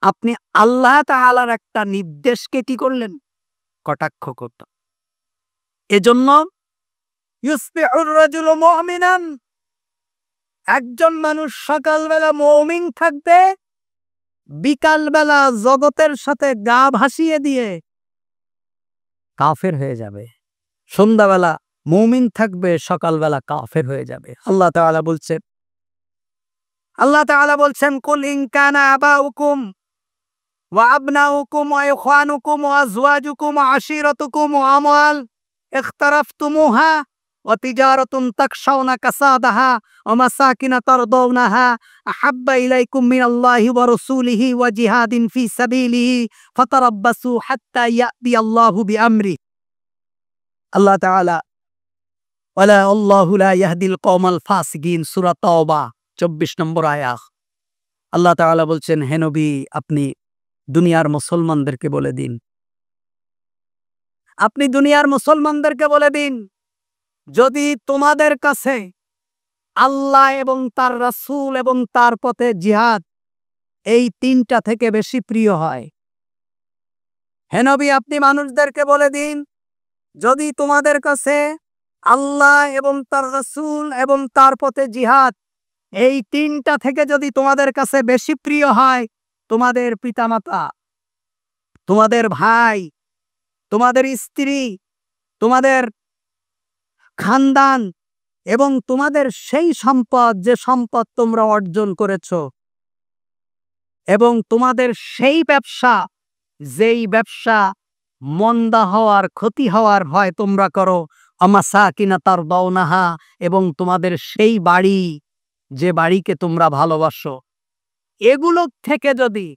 আপনি আল্লাহ তাআলার একটা নির্দেশকে কি করলেন? কটাক্ষ করতে। এজন্য ইউসবিহুর রাজুলু মুমিনান, একজন মানুষ সকালবেলা মুমিন থাকবে, বিকালবেলা জগতের সাথে গা ভাসিয়ে দিয়ে কাফের হয়ে যাবে। সন্ধ্যাবেলা মুমিন থাকবে, সকালবেলা কাফের হয়ে যাবে। আল্লাহ তাআলা বলছেন কুল ইন কানা আবাউকুম ওয়া আবনাউকুম ওয়া ইখওয়ানুকুম ওয়া আজওয়াজুকুম ওয়া আশিরাতুকুম ওয়া আমওয়াল ইখতারাফতুমুহা ওয়া তিজারাতুন তাকশাউনা কাসাদাহা ওয়া মাসাকিন তারদাউনাহা আহাব্বা ইলাইকুম মিনাল্লাহি ওয়া রাসূলিহি ওয়া জিহাদিন ফি সাবিলিহি ফাতারাব্বাসু হাত্তা ইয়াতি আল্লাহু বিআমরি। আল্লাহ তাআলা ওয়ালা আল্লাহু লা ইয়াহদিল কওমাল ফাসিকিন, সূরা তাওবা 24 নম্বর আয়াত। আল্লাহ তাআলা বলছেন, হে নবী, আপনি দুনিয়ার মুসলমানদেরকে বলে দিন, আপনি দুনিয়ার মুসলমানদেরকে বলে দিন, যদি তোমাদের কাছে আল্লাহ এবং তার রাসূল এবং তার পথে জিহাদ এই তিনটা থেকে বেশি প্রিয় হয়, হে নবী আপনি মানুষদেরকে বলে দিন, যদি তোমাদের কাছে আল্লাহ এবং তার রাসূল এবং তার পথে জিহাদ এই তিনটা থেকে যদি তোমাদের কাছে বেশি প্রিয় হয়, তোমাদের পিতামাতা, তোমাদের ভাই, তোমাদের স্ত্রী, তোমাদের খানদান এবং তোমাদের সেই সম্পদ যে সম্পদ তোমরা অর্জন করেছ, এবং তোমাদের সেই ব্যবসা যেই ব্যবসা মন্দা হওয়ার, ক্ষতি হওয়ার ভয় তোমরা করো, আমাসাকিনা তারদাউনাহা, এবং তোমাদের সেই বাড়ি যে বাড়িকে তোমরা ভালোবাসো, এগুলো থেকে যদি,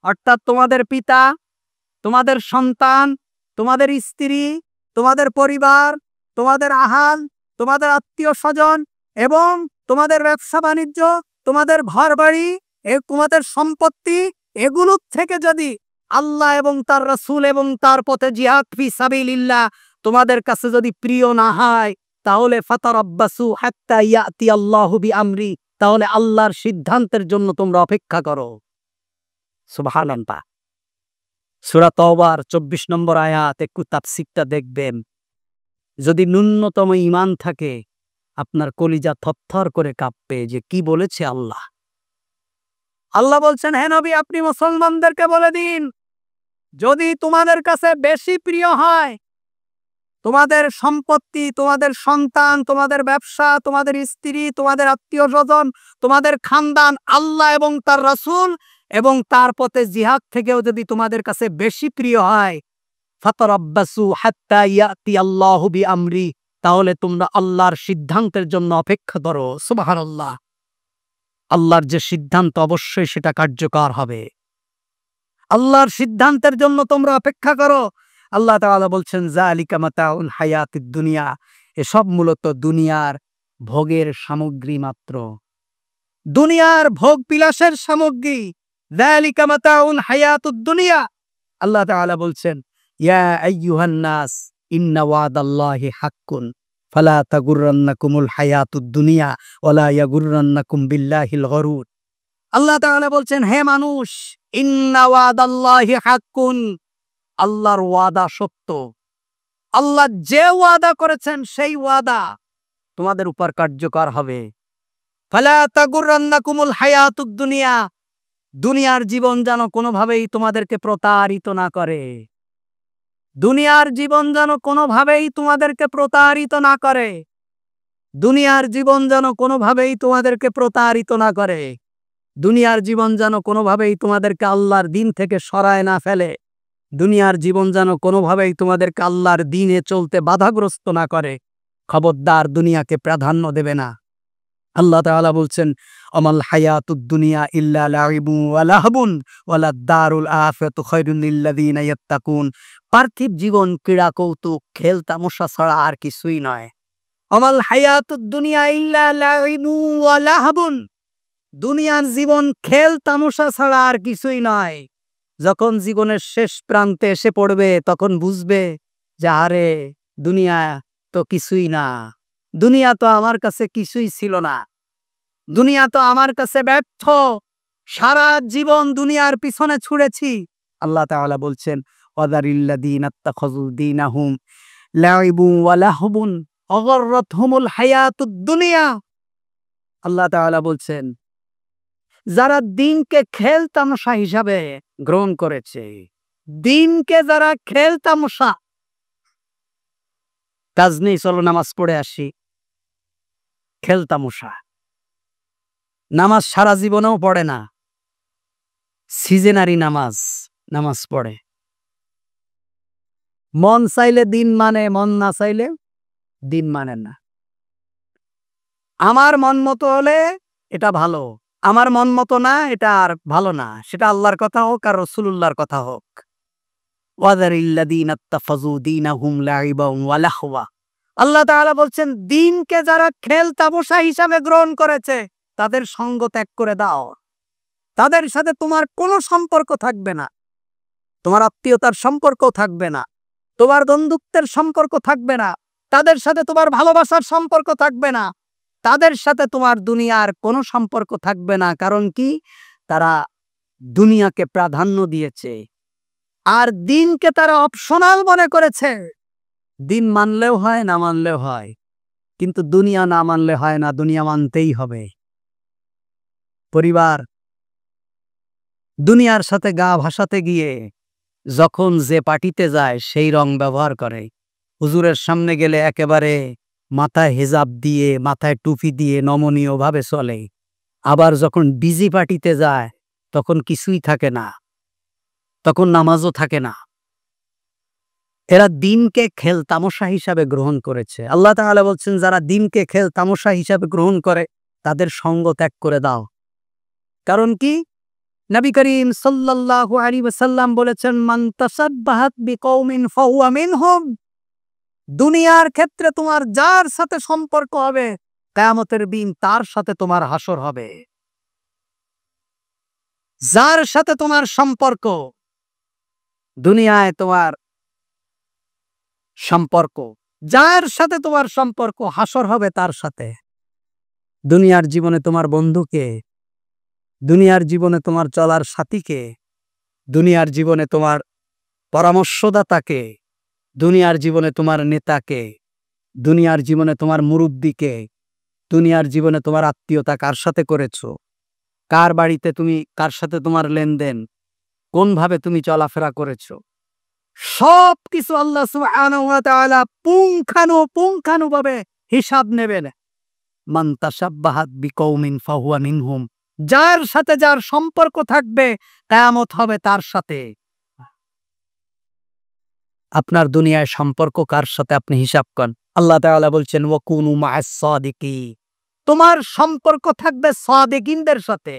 অর্থাৎ তোমাদের পিতা, তোমাদের সন্তান, তোমাদের স্ত্রী, তোমাদের পরিবার, তোমাদের আহাল, তোমাদের আত্মীয় স্বজন এবং তোমাদের ব্যবসা বাণিজ্য, তোমাদের ঘর বাড়ি, তোমাদের সম্পত্তি, এগুলো থেকে যদি আল্লাহ এবং তার রাসূল এবং তার পথে জিহাদ ফি সাবিলিল্লাহ তোমাদের কাছে যদি প্রিয় না হয়, তাহলে ফাতারাব্বাসু হাত্তা ইয়াতি আল্লাহু বিআমরি, তাহলে আল্লাহর সিদ্ধান্তের জন্য তোমরা অপেক্ষা করো। সুবহানাল্লাহ। সূরা তাওবার 24 নম্বর আয়াত, একটু তাফসীরটা দেখবেন। যদি ন্যূনতম ঈমান থাকে, আপনার কলিজা থরথর করে কাঁপবে যে কি বলেছে আল্লাহ। আল্লাহ বলছেন, হে নবী আপনি মুসলমানদেরকে বলে দিন, যদি তোমাদের কাছে বেশি প্রিয় হয় তোমাদের সম্পত্তি, তোমাদের সন্তান, তোমাদের ব্যবসা, তোমাদের স্ত্রী, তোমাদের আত্মীয় স্বজন, তোমাদের খানদান, আল্লাহ এবং তার রাসূল এবং তার পথে জিহাদ থেকেও যদি তোমাদের কাছে বেশি প্রিয় হয়, ফাতারাব্বাসু হাত্তা ইয়াতি আল্লাহু বিআমরি, তাহলে তোমরা আল্লাহর সিদ্ধান্তের জন্য অপেক্ষা করো। সুবহানাল্লাহ। আল্লাহর যে সিদ্ধান্ত অবশ্যই সেটা কার্যকর হবে। আল্লাহর সিদ্ধান্তের জন্য তোমরা অপেক্ষা করো। আল্লাহ তাআলা বলছেন, যালিকা মাতাউল হায়াতিদ দুনিয়া, এসব মূলত দুনিয়ার ভোগের সামগ্রী মাত্র, দুনিয়ার ভোগ বিলাসের সামগ্রী। যালিকা মাতাউল হায়াতুদ দুনিয়া। আল্লাহ তাআলা বলছেন, ইয়া আইয়ুহান নাস ইন্না ওয়াদাল্লাহি হাক্কুন ফালা তাগুররান্নাকুমুল হায়াতুদ দুনিয়া ওয়ালা ইয়াগুররান্নাকুম বিল্লাহিল গরুর। আল্লাহ তাআলা বলছেন, হে মানুষ, ইন্না ওয়াদাল্লাহি হাক্কুন, আল্লাহর ওয়াদা সত্য। আল্লাহ যে ওয়াদা করেছেন সেই ওয়াদা তোমাদের উপর কার্যকর হবে। ফালা তাগুররান্নাকুমুল হায়াতুদ দুনিয়া, দুনিয়ার জীবন যেন কোনোভাবেই তোমাদেরকে প্রতারিত না করে, দুনিয়ার জীবন যেন কোনোভাবেই তোমাদেরকে প্রতারিত না করে, দুনিয়ার জীবন যেন কোনোভাবেই তোমাদেরকে প্রতারিত না করে, দুনিয়ার জীবন যেন কোনোভাবেই তোমাদেরকে আল্লাহর দিন থেকে সরায় না ফেলে, দুনিয়ার জীবন যেন কোনোভাবেই তোমাদেরকে আল্লাহর দিনে চলতে বাধাগ্রস্ত না করে। খবরদার দুনিয়াকে প্রাধান্য দেবে না। আল্লাহ তাআলা বলছেন, আমাল হায়াতুদ দুনিয়া ইল্লা লাইবুন ওয়া লাহবুন ওয়ালাদ দারুল আখিরাতু খায়রুল লিল্লাযিনা ইয়াত্তাকুন। পার্থিব জীবন ক্রীড়া কৌতুক খেল তামাশা ছাড়া আর কিছুই নয়। আমাল হায়াতুদ দুনিয়া ইল্লা লাইবুন ওয়া লাহবুন, দুনিয়ার জীবন খেল তামাশা ছাড়া আর কিছুই নয়। যখন জীবনের শেষ প্রান্তে এসে পড়বে তখন বুঝবে যে আরে দুনিয়া তো কিছুই না, দুনিয়া তো আমার কাছে কিছুই ছিল না, দুনিয়া তো আমার কাছে ব্যর্থ, সারা জীবন দুনিয়ার পিছনে ছুড়েছি। আল্লাহ তাআলা বলছেন, ওয়াদারিল্লাযীনা ইত্তাখাযু দীনাহুম লাইবুন ওয়া লাহবুন অগররতহুমুল হায়াতুদ দুনিয়া। আল্লাহ তাআলা বলছেন, যারা দিনকে খেল তামাশা হিসাবে গ্রহণ করেছে, দিনকে যারা খেল তামাশা, কাজ নেই চলো নামাজ পড়ে আসি, খেল তামাশা। নামাজ সারা জীবনেও পড়ে না, সিজনারি নামাজ পড়ে। মন চাইলে দিন মানে, মন না চাইলে দিন মানে না। আমার মন মতো হলে এটা ভালো, আমার মন মতো না এটা আর ভালো না, সেটা আল্লাহর কথা হোক আর রাসূলুল্লাহর কথা হোক। ওয়াযারিল্লাযীনা ইত্তাখাযু দীনাহুম লাইবান ওয়া লাহওয়া। আল্লাহ তাআলা বলছেন, দিনকে যারা খেল তামাশা হিসাবে গ্রহণ করেছে তাদের সঙ্গ ত্যাগ করে দাও। তাদের সাথে তোমার কোনো সম্পর্ক থাকবে না, তোমার আত্মীয়তার সম্পর্ক থাকবে না, তোমার বন্ধুত্বের সম্পর্ক থাকবে না, তাদের সাথে তোমার ভালোবাসার সম্পর্ক থাকবে না, তাদের সাথে তোমার দুনিয়ার কোনো সম্পর্ক থাকবে না। কারণ কি? তারা দুনিয়াকে প্রাধান্য দিয়েছে আর দিনকে তারা অপশনাল মনে করেছে। দিন মানলেও হয়, না মানলেও হয়, কিন্তু দুনিয়া না মানলে হয় না, দুনিয়া মানতেই হবে। পরিবার দুনিয়ার সাথে গা ভাসাতে গিয়ে যখন যে পার্টিতে যায় সেই রং ব্যবহার করে। হুজুরের সামনে গেলে একেবারে মাথায় হিজাব দিয়ে, মাথায় টুপি দিয়ে নমনীয়ভাবে চলে। আবার যখন বিজি পার্টিতে যায় তখন কিছুই থাকে না, তখন নামাজও থাকে না। এরা দিনকে খেল তামাশা হিসাবে গ্রহণ করেছে। আল্লাহ তাআলা বলছেন, যারা দিনকে খেল তামাশা হিসাবে গ্রহণ করে তাদের সঙ্গ ত্যাগ করে দাও। কারণ কি? নবী করিম সাল্লাল্লাহু আলাইহি ওয়াসাল্লাম বলেছেন, মান তাসাব্বাহাত বিকওমিন ফাহুয়া মিনহুম। দুনিয়ার ক্ষেত্রে তোমার যার সাথে সম্পর্ক হবে, কিয়ামতের দিন তার সাথে তোমার হাসর হবে। যার সাথে তোমার সম্পর্ক, দুনিয়ায় তোমার সম্পর্ক, যার সাথে তোমার সম্পর্ক, হাসর হবে তার সাথে। দুনিয়ার জীবনে তোমার বন্ধুকে, দুনিয়ার জীবনে তোমার চলার সাথীকে, দুনিয়ার জীবনে তোমার পরামর্শদাতাকে, দুনিয়ার জীবনে তোমার নেতাকে, দুনিয়ার জীবনে তোমার মুরব্বিকে, দুনিয়ার জীবনে তোমার আত্মীয়তা কার সাথে করেছো, কার বাড়িতে তুমি, কার সাথে তোমার লেনদেন, কোনভাবে তুমি চলাফেরা করেছো, সবকিছু আল্লাহ সুবহানাহু ওয়া তাআলা পুঙ্খানুপুঙ্খানুভাবে হিসাব নেবেন। মান তাসাব্বাহাত বিকওমিন ফাহুয়া মিনহুম। যার সাথে যার সম্পর্ক থাকবে কিয়ামত হবে তার সাথে। আপনার দুনিয়ায় সম্পর্ক কার সাথে আপনি হিসাব করেন। আল্লাহ তাআলা বলছেন, ওয়া কুনু মা'আস সাদিকিন। তোমার সম্পর্ক থাকবে সাদিকিনদের সাথে,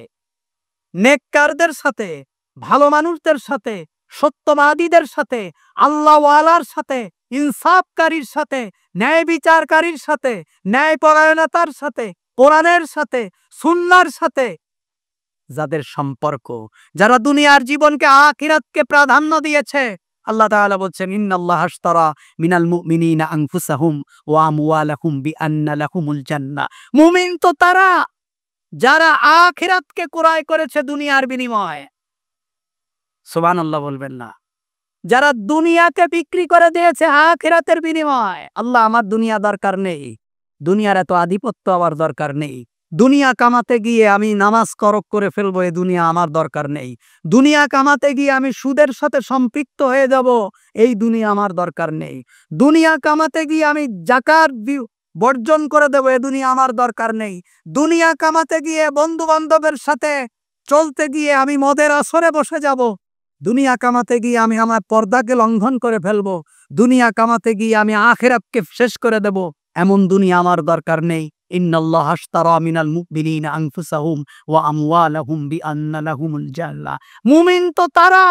নেককারদের সাথে, ভালো মানুষদের সাথে, সত্যবাদীদের সাথে, আল্লাহওয়ালার সাথে, ইনসাফকারীর সাথে, ন্যায় বিচারকারীর সাথে, ন্যায়পরায়ণতার সাথে, কোরআনের সাথে, সুন্নাহর সাথে যাদের সম্পর্ক, যারা দুনিয়ার জীবনকে আখিরাতকে প্রাধান্য দিয়েছে। আল্লাহ তাআলা বলছেন, ইন্নাল্লাহা আশতারা মিনাল মুমিনিনা আনফুসাহুম ওয়া আমওয়ালাহুম বিআন্না লাহুমুল জান্নাহ। মুমিন তো তারা যারা আখিরাতকে ক্রয় করেছে দুনিয়ার বিনিময়ে। সুবহানাল্লাহ বলবেন না? যারা দুনিয়াকে বিক্রি করে দিয়েছে আখিরাতের বিনিময়ে। আল্লাহ, আমার দুনিয়া দরকার নেই, দুনিয়ার এত আধিপত্য আমার দরকার নেই, দুনিয়া কামাতে গিয়ে আমি নামাজ করক করে ফেলবো, এ দুনিয়া আমার দরকার নেই, দুনিয়া কামাতে গিয়ে আমি সুদের সাথে সম্পৃক্ত হয়ে যাব, এই দুনিয়া আমার দরকার নেই, দুনিয়া কামাতে গিয়ে আমি যাকাত বর্জন করে দেব, এ দুনিয়া আমার দরকার নেই, দুনিয়া কামাতে গিয়ে বন্ধু বান্ধবের সাথে চলতে গিয়ে আমি মদের আসরে বসে যাব, দুনিয়া কামাতে গিয়ে আমি আমার পর্দাকে লঙ্ঘন করে ফেলবো, দুনিয়া কামাতে গিয়ে আমি আখিরাতকে শেষ করে দেব, এমন দুনিয়া আমার দরকার নেই। ইন্নাল্লাহা আশতারা মিনাল মুমিনিনা আনফুসাহুম ওয়া আমওয়ালাহুম বিআন্না লাহুমুল জান্নাহ। মুমিন তো তারা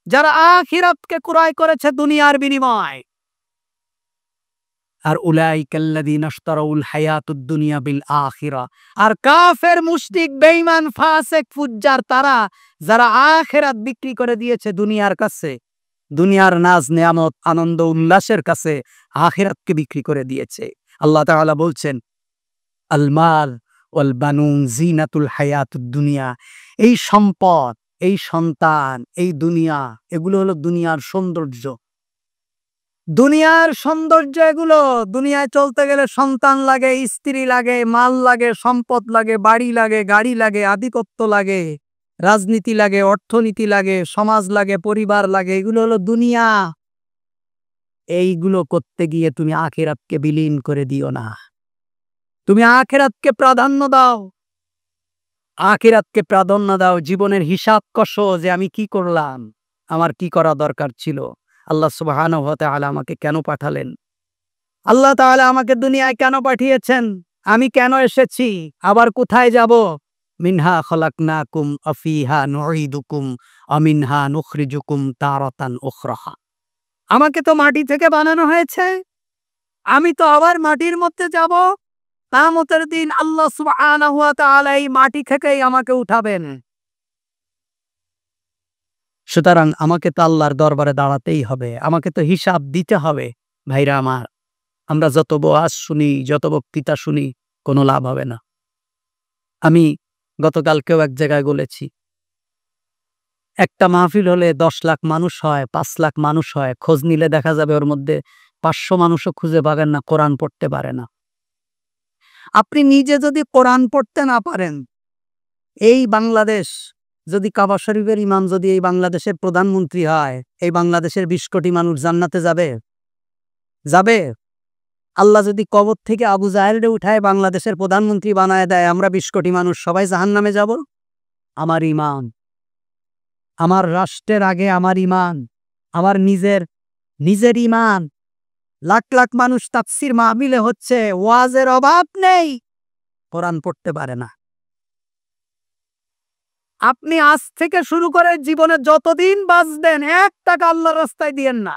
যারা আখিরাতকে ক্রয় করেছে দুনিয়ার বিনিময়ে। আর উলাইকাল্লাযীনা ইশতারাউল হায়াতুদ দুনিয়া বিল আখিরা। আর কাফের, মুশরিক, বেঈমান, ফাসিক, ফুজ্জার তারা যারা আখিরাত বিক্রি করে দিয়েছে দুনিয়ার কাছে, দুনিয়ার নাজ নেয়ামত আনন্দ উল্লাসের কাছে আখিরাতকে বিক্রি করে দিয়েছে। আল্লাহ তাআলা বলছেন, আল মাল ওয়াল বানুন জিনাতুল হায়াতুদ দুনিয়া। এই সম্পদ, এই সন্তান, এই দুনিয়া, এগুলো হলো দুনিয়ার সৌন্দর্য। দুনিয়ার সৌন্দর্য এগুলো। দুনিয়ায় চলতে গেলে সন্তান লাগে, স্ত্রী লাগে, মাল লাগে, সম্পদ লাগে, বাড়ি লাগে, গাড়ি লাগে, আধিপত্য লাগে, রাজনীতি লাগে, অর্থনীতি লাগে, সমাজ লাগে, পরিবার লাগে। এগুলো হলো দুনিয়া। এইগুলো করতে গিয়ে তুমি আখিরাতকে বিলীন করে দিও না। তুমি আখিরাতকে প্রাধান্য দাও। আখিরাতকে প্রাধান্য দাও। জীবনের হিসাব কষো যে আমি কি করলাম, আমার কি করা দরকার ছিল, আল্লাহ সুবহানাহু ওয়া তাআলা আমাকে কেন পাঠালেন, আল্লাহ তাআলা আমাকে দুনিয়ায় কেন পাঠিয়েছেন, আমি কেন এসেছি, আবার কোথায় যাব। মিনহা খলাকনাকুম ওয়া ফিহা নুঈদুকুম ওয়া মিনহা নুখরিজুকুম তারাতান উখরা। আমাকে তো মাটি থেকে বানানো হয়েছে, আমি তো আবার মাটির মধ্যে যাব। কিয়ামতের দিন আল্লাহ সুবহানাহু ওয়া তাআলা এই মাটি থেকেই আমাকে উঠাবেন। সুতরাং আমাকে তো আল্লাহর দরবারে দাঁড়াতেই হবে, আমাকে তো হিসাব দিতে হবে। ভাইরা আমার, আমরা যত ওয়াজ শুনি, যত বক্তৃতা শুনি, কোনো লাভ হবে না। আমি গতকালকেও এক জায়গায় বলেছি, একটা মাহফিল হলে 10 লাখ মানুষ হয়, 5 লাখ মানুষ হয়, খোঁজ নিলে দেখা যাবে ওর মধ্যে 500 মানুষও খুঁজে পাবেন না কোরআন পড়তে পারে না। আপনি নিজে যদি কোরআন পড়তে না পারেন, এই বাংলাদেশ যদি কাবা শরীফের ইমাম যদি এই বাংলাদেশের প্রধানমন্ত্রী হয়, এই বাংলাদেশের 20 কোটি মানুষ জান্নাতে যাবে? যাবে? আল্লাহ যদি কবর থেকে আবু জাহেলরে উঠায় বাংলাদেশের প্রধানমন্ত্রী বানায় দেয়, আমরা 20 কোটি মানুষ সবাই জাহান্নামে যাব? আমার ঈমান, আমার রাষ্ট্রের আগে আমার ঈমান, আমার নিজের ঈমান। লাখ লাখ মানুষ তাফসীর মাহফিলে হচ্ছে, ওয়াজের অভাব নেই, কোরআন পড়তে পারে না। আপনি আজ থেকে শুরু করে জীবনে যতদিন বাঁচবেন 1 টাকা আল্লাহর রাস্তায় দিয়েন না,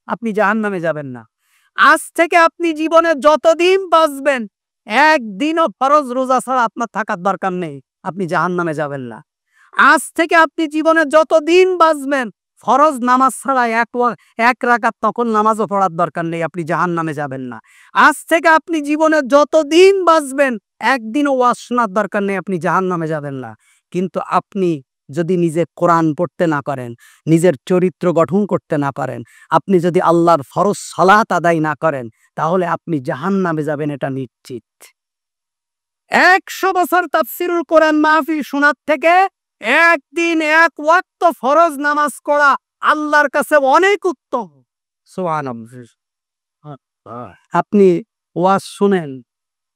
আপনি জাহান্নামে যাবেন না। আজ থেকে আপনি জীবনে যতদিন বাঁচবেন একদিনও ফরজ রোজা ছাড়া আপনার থাকার দরকার নেই, আপনি জাহান্নামে যাবেন না। আজ থেকে আপনি জীবনে যতদিন বাঁচবেন ফরজ নামাজ ছাড়া এক রাকাত নফল নামাজও পড়ার দরকার নেই, আপনি জাহান্নামে যাবেন না। আজ থেকে আপনি জীবনে যতদিন বাঁচবেন একদিনও ওয়াজ শোনার দরকার নেই, আপনি জাহান্নামে যাবেন না। কিন্তু আপনি যদি নিজে কোরআন পড়তে না পারেন, নিজের চরিত্র গঠন করতে না পারেন, আপনি যদি আল্লাহর ফরজ সালাত আদায় না করেন, তাহলে আপনি জাহান্নামে যাবেন, এটা নিশ্চিত। 100 বছর তাফসীরুল কোরআন মাহফিল শোনার থেকে একদিন 1 ওয়াক্ত ফরজ নামাজ পড়া আল্লাহর কাছে অনেক উত্তম। সুবহানাল্লাহ। আপনি ওয়াজ শুনেন,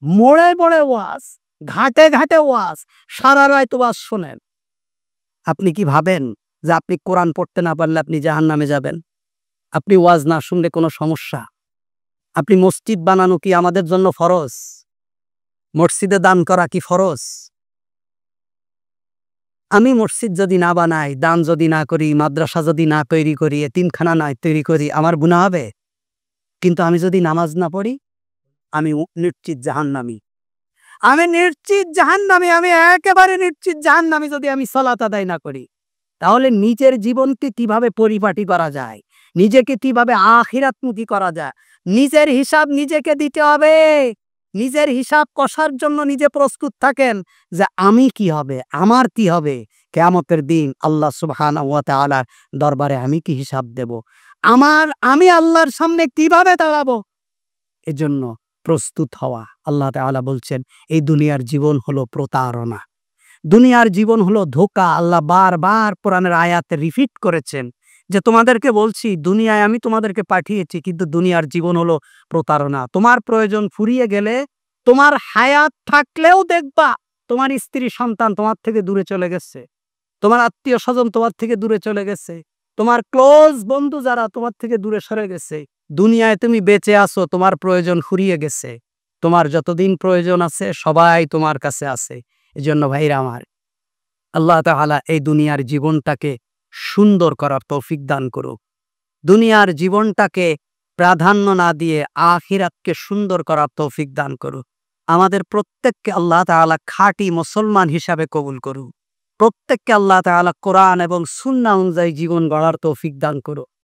মোড়ে মোড়ে ওয়াজ, ঘাটে ঘাটে ওয়াজ, সারা রাত ওয়াজ শুনেন, আপনি কি ভাবেন যে আপনি কোরআন পড়তে না পারলে আপনি জাহান্নামে যাবেন? আপনি ওয়াজ না শুনলে কোনো সমস্যা? আপনি মসজিদ বানানো কি আমাদের জন্য ফরজ? মসজিদে দান করা কি ফরজ? আমি মসজিদ যদি না বানাই, দান যদি না করি, মাদ্রাসা যদি না তৈরি করি, এতিমখানা না তৈরি করি, আমার গুনাহ হবে? কিন্তু আমি যদি নামাজ না পড়ি, আমি নিশ্চিত জাহান্নামী। আমি নিশ্চিত জাহান্নামী, আমি একেবারে নিশ্চিত জাহান্নামী যদি আমি সালাত আদায় না করি। তাহলে নিজের জীবনকে কিভাবে পরিপাটি করা যায়, নিজেকে কিভাবে আখিরাতমুখী করা যায়, নিজের হিসাব নিজেকে দিতে হবে। নিজের হিসাব কষার জন্য নিজে প্রস্তুত থাকেন যে আমি কি হবে, আমার কি হবে, কিয়ামতের দিন আল্লাহ সুবহানাহু ওয়া তাআলার দরবারে আমি কি হিসাব দেব, আমি আল্লাহর সামনে কিভাবে দাঁড়াবো, এজন্য প্রস্তুত হওয়া। আল্লাহ তাআলা বলছেন এই দুনিয়ার জীবন হলো প্রতারণা, দুনিয়ার জীবন হলো ধোঁকা। আল্লাহ বারবার কোরআনের আয়াতে রিপিট করেছেন যে তোমাদেরকে বলছি দুনিয়ায় আমি তোমাদেরকে পাঠিয়েছি, কিন্তু দুনিয়ার জীবন হলো প্রতারণা। তোমার প্রয়োজন ফুরিয়ে গেলে, তোমার হায়াত থাকলেও দেখবা তোমার স্ত্রী সন্তান তোমার থেকে দূরে চলে গেছে, তোমার আত্মীয় স্বজন তোমার থেকে দূরে চলে গেছে, তোমার ক্লোজ বন্ধু যারা তোমার থেকে দূরে সরে গেছে। দুনিয়ায় তুমি বেঁচে আছো, তোমার প্রয়োজন ফুরিয়ে গেছে, তোমার যতদিন প্রয়োজন আছে সবাই তোমার কাছে আছে। এজন্য ভাইরা আমার, আল্লাহ তাআলা এই দুনিয়ার জীবনটাকে সুন্দর করার তৌফিক দান করুক। দুনিয়ার জীবনটাকে প্রাধান্য না দিয়ে আখিরাতকে সুন্দর করার তৌফিক দান করুক। আমাদের প্রত্যেককে আল্লাহ তাআলা খাঁটি মুসলমান হিসাবে কবুল করুক। প্রত্যেককে আল্লাহ তাআলা কোরআন এবং সুন্নাহ অনুযায়ী জীবন গড়ার তৌফিক দান করুক।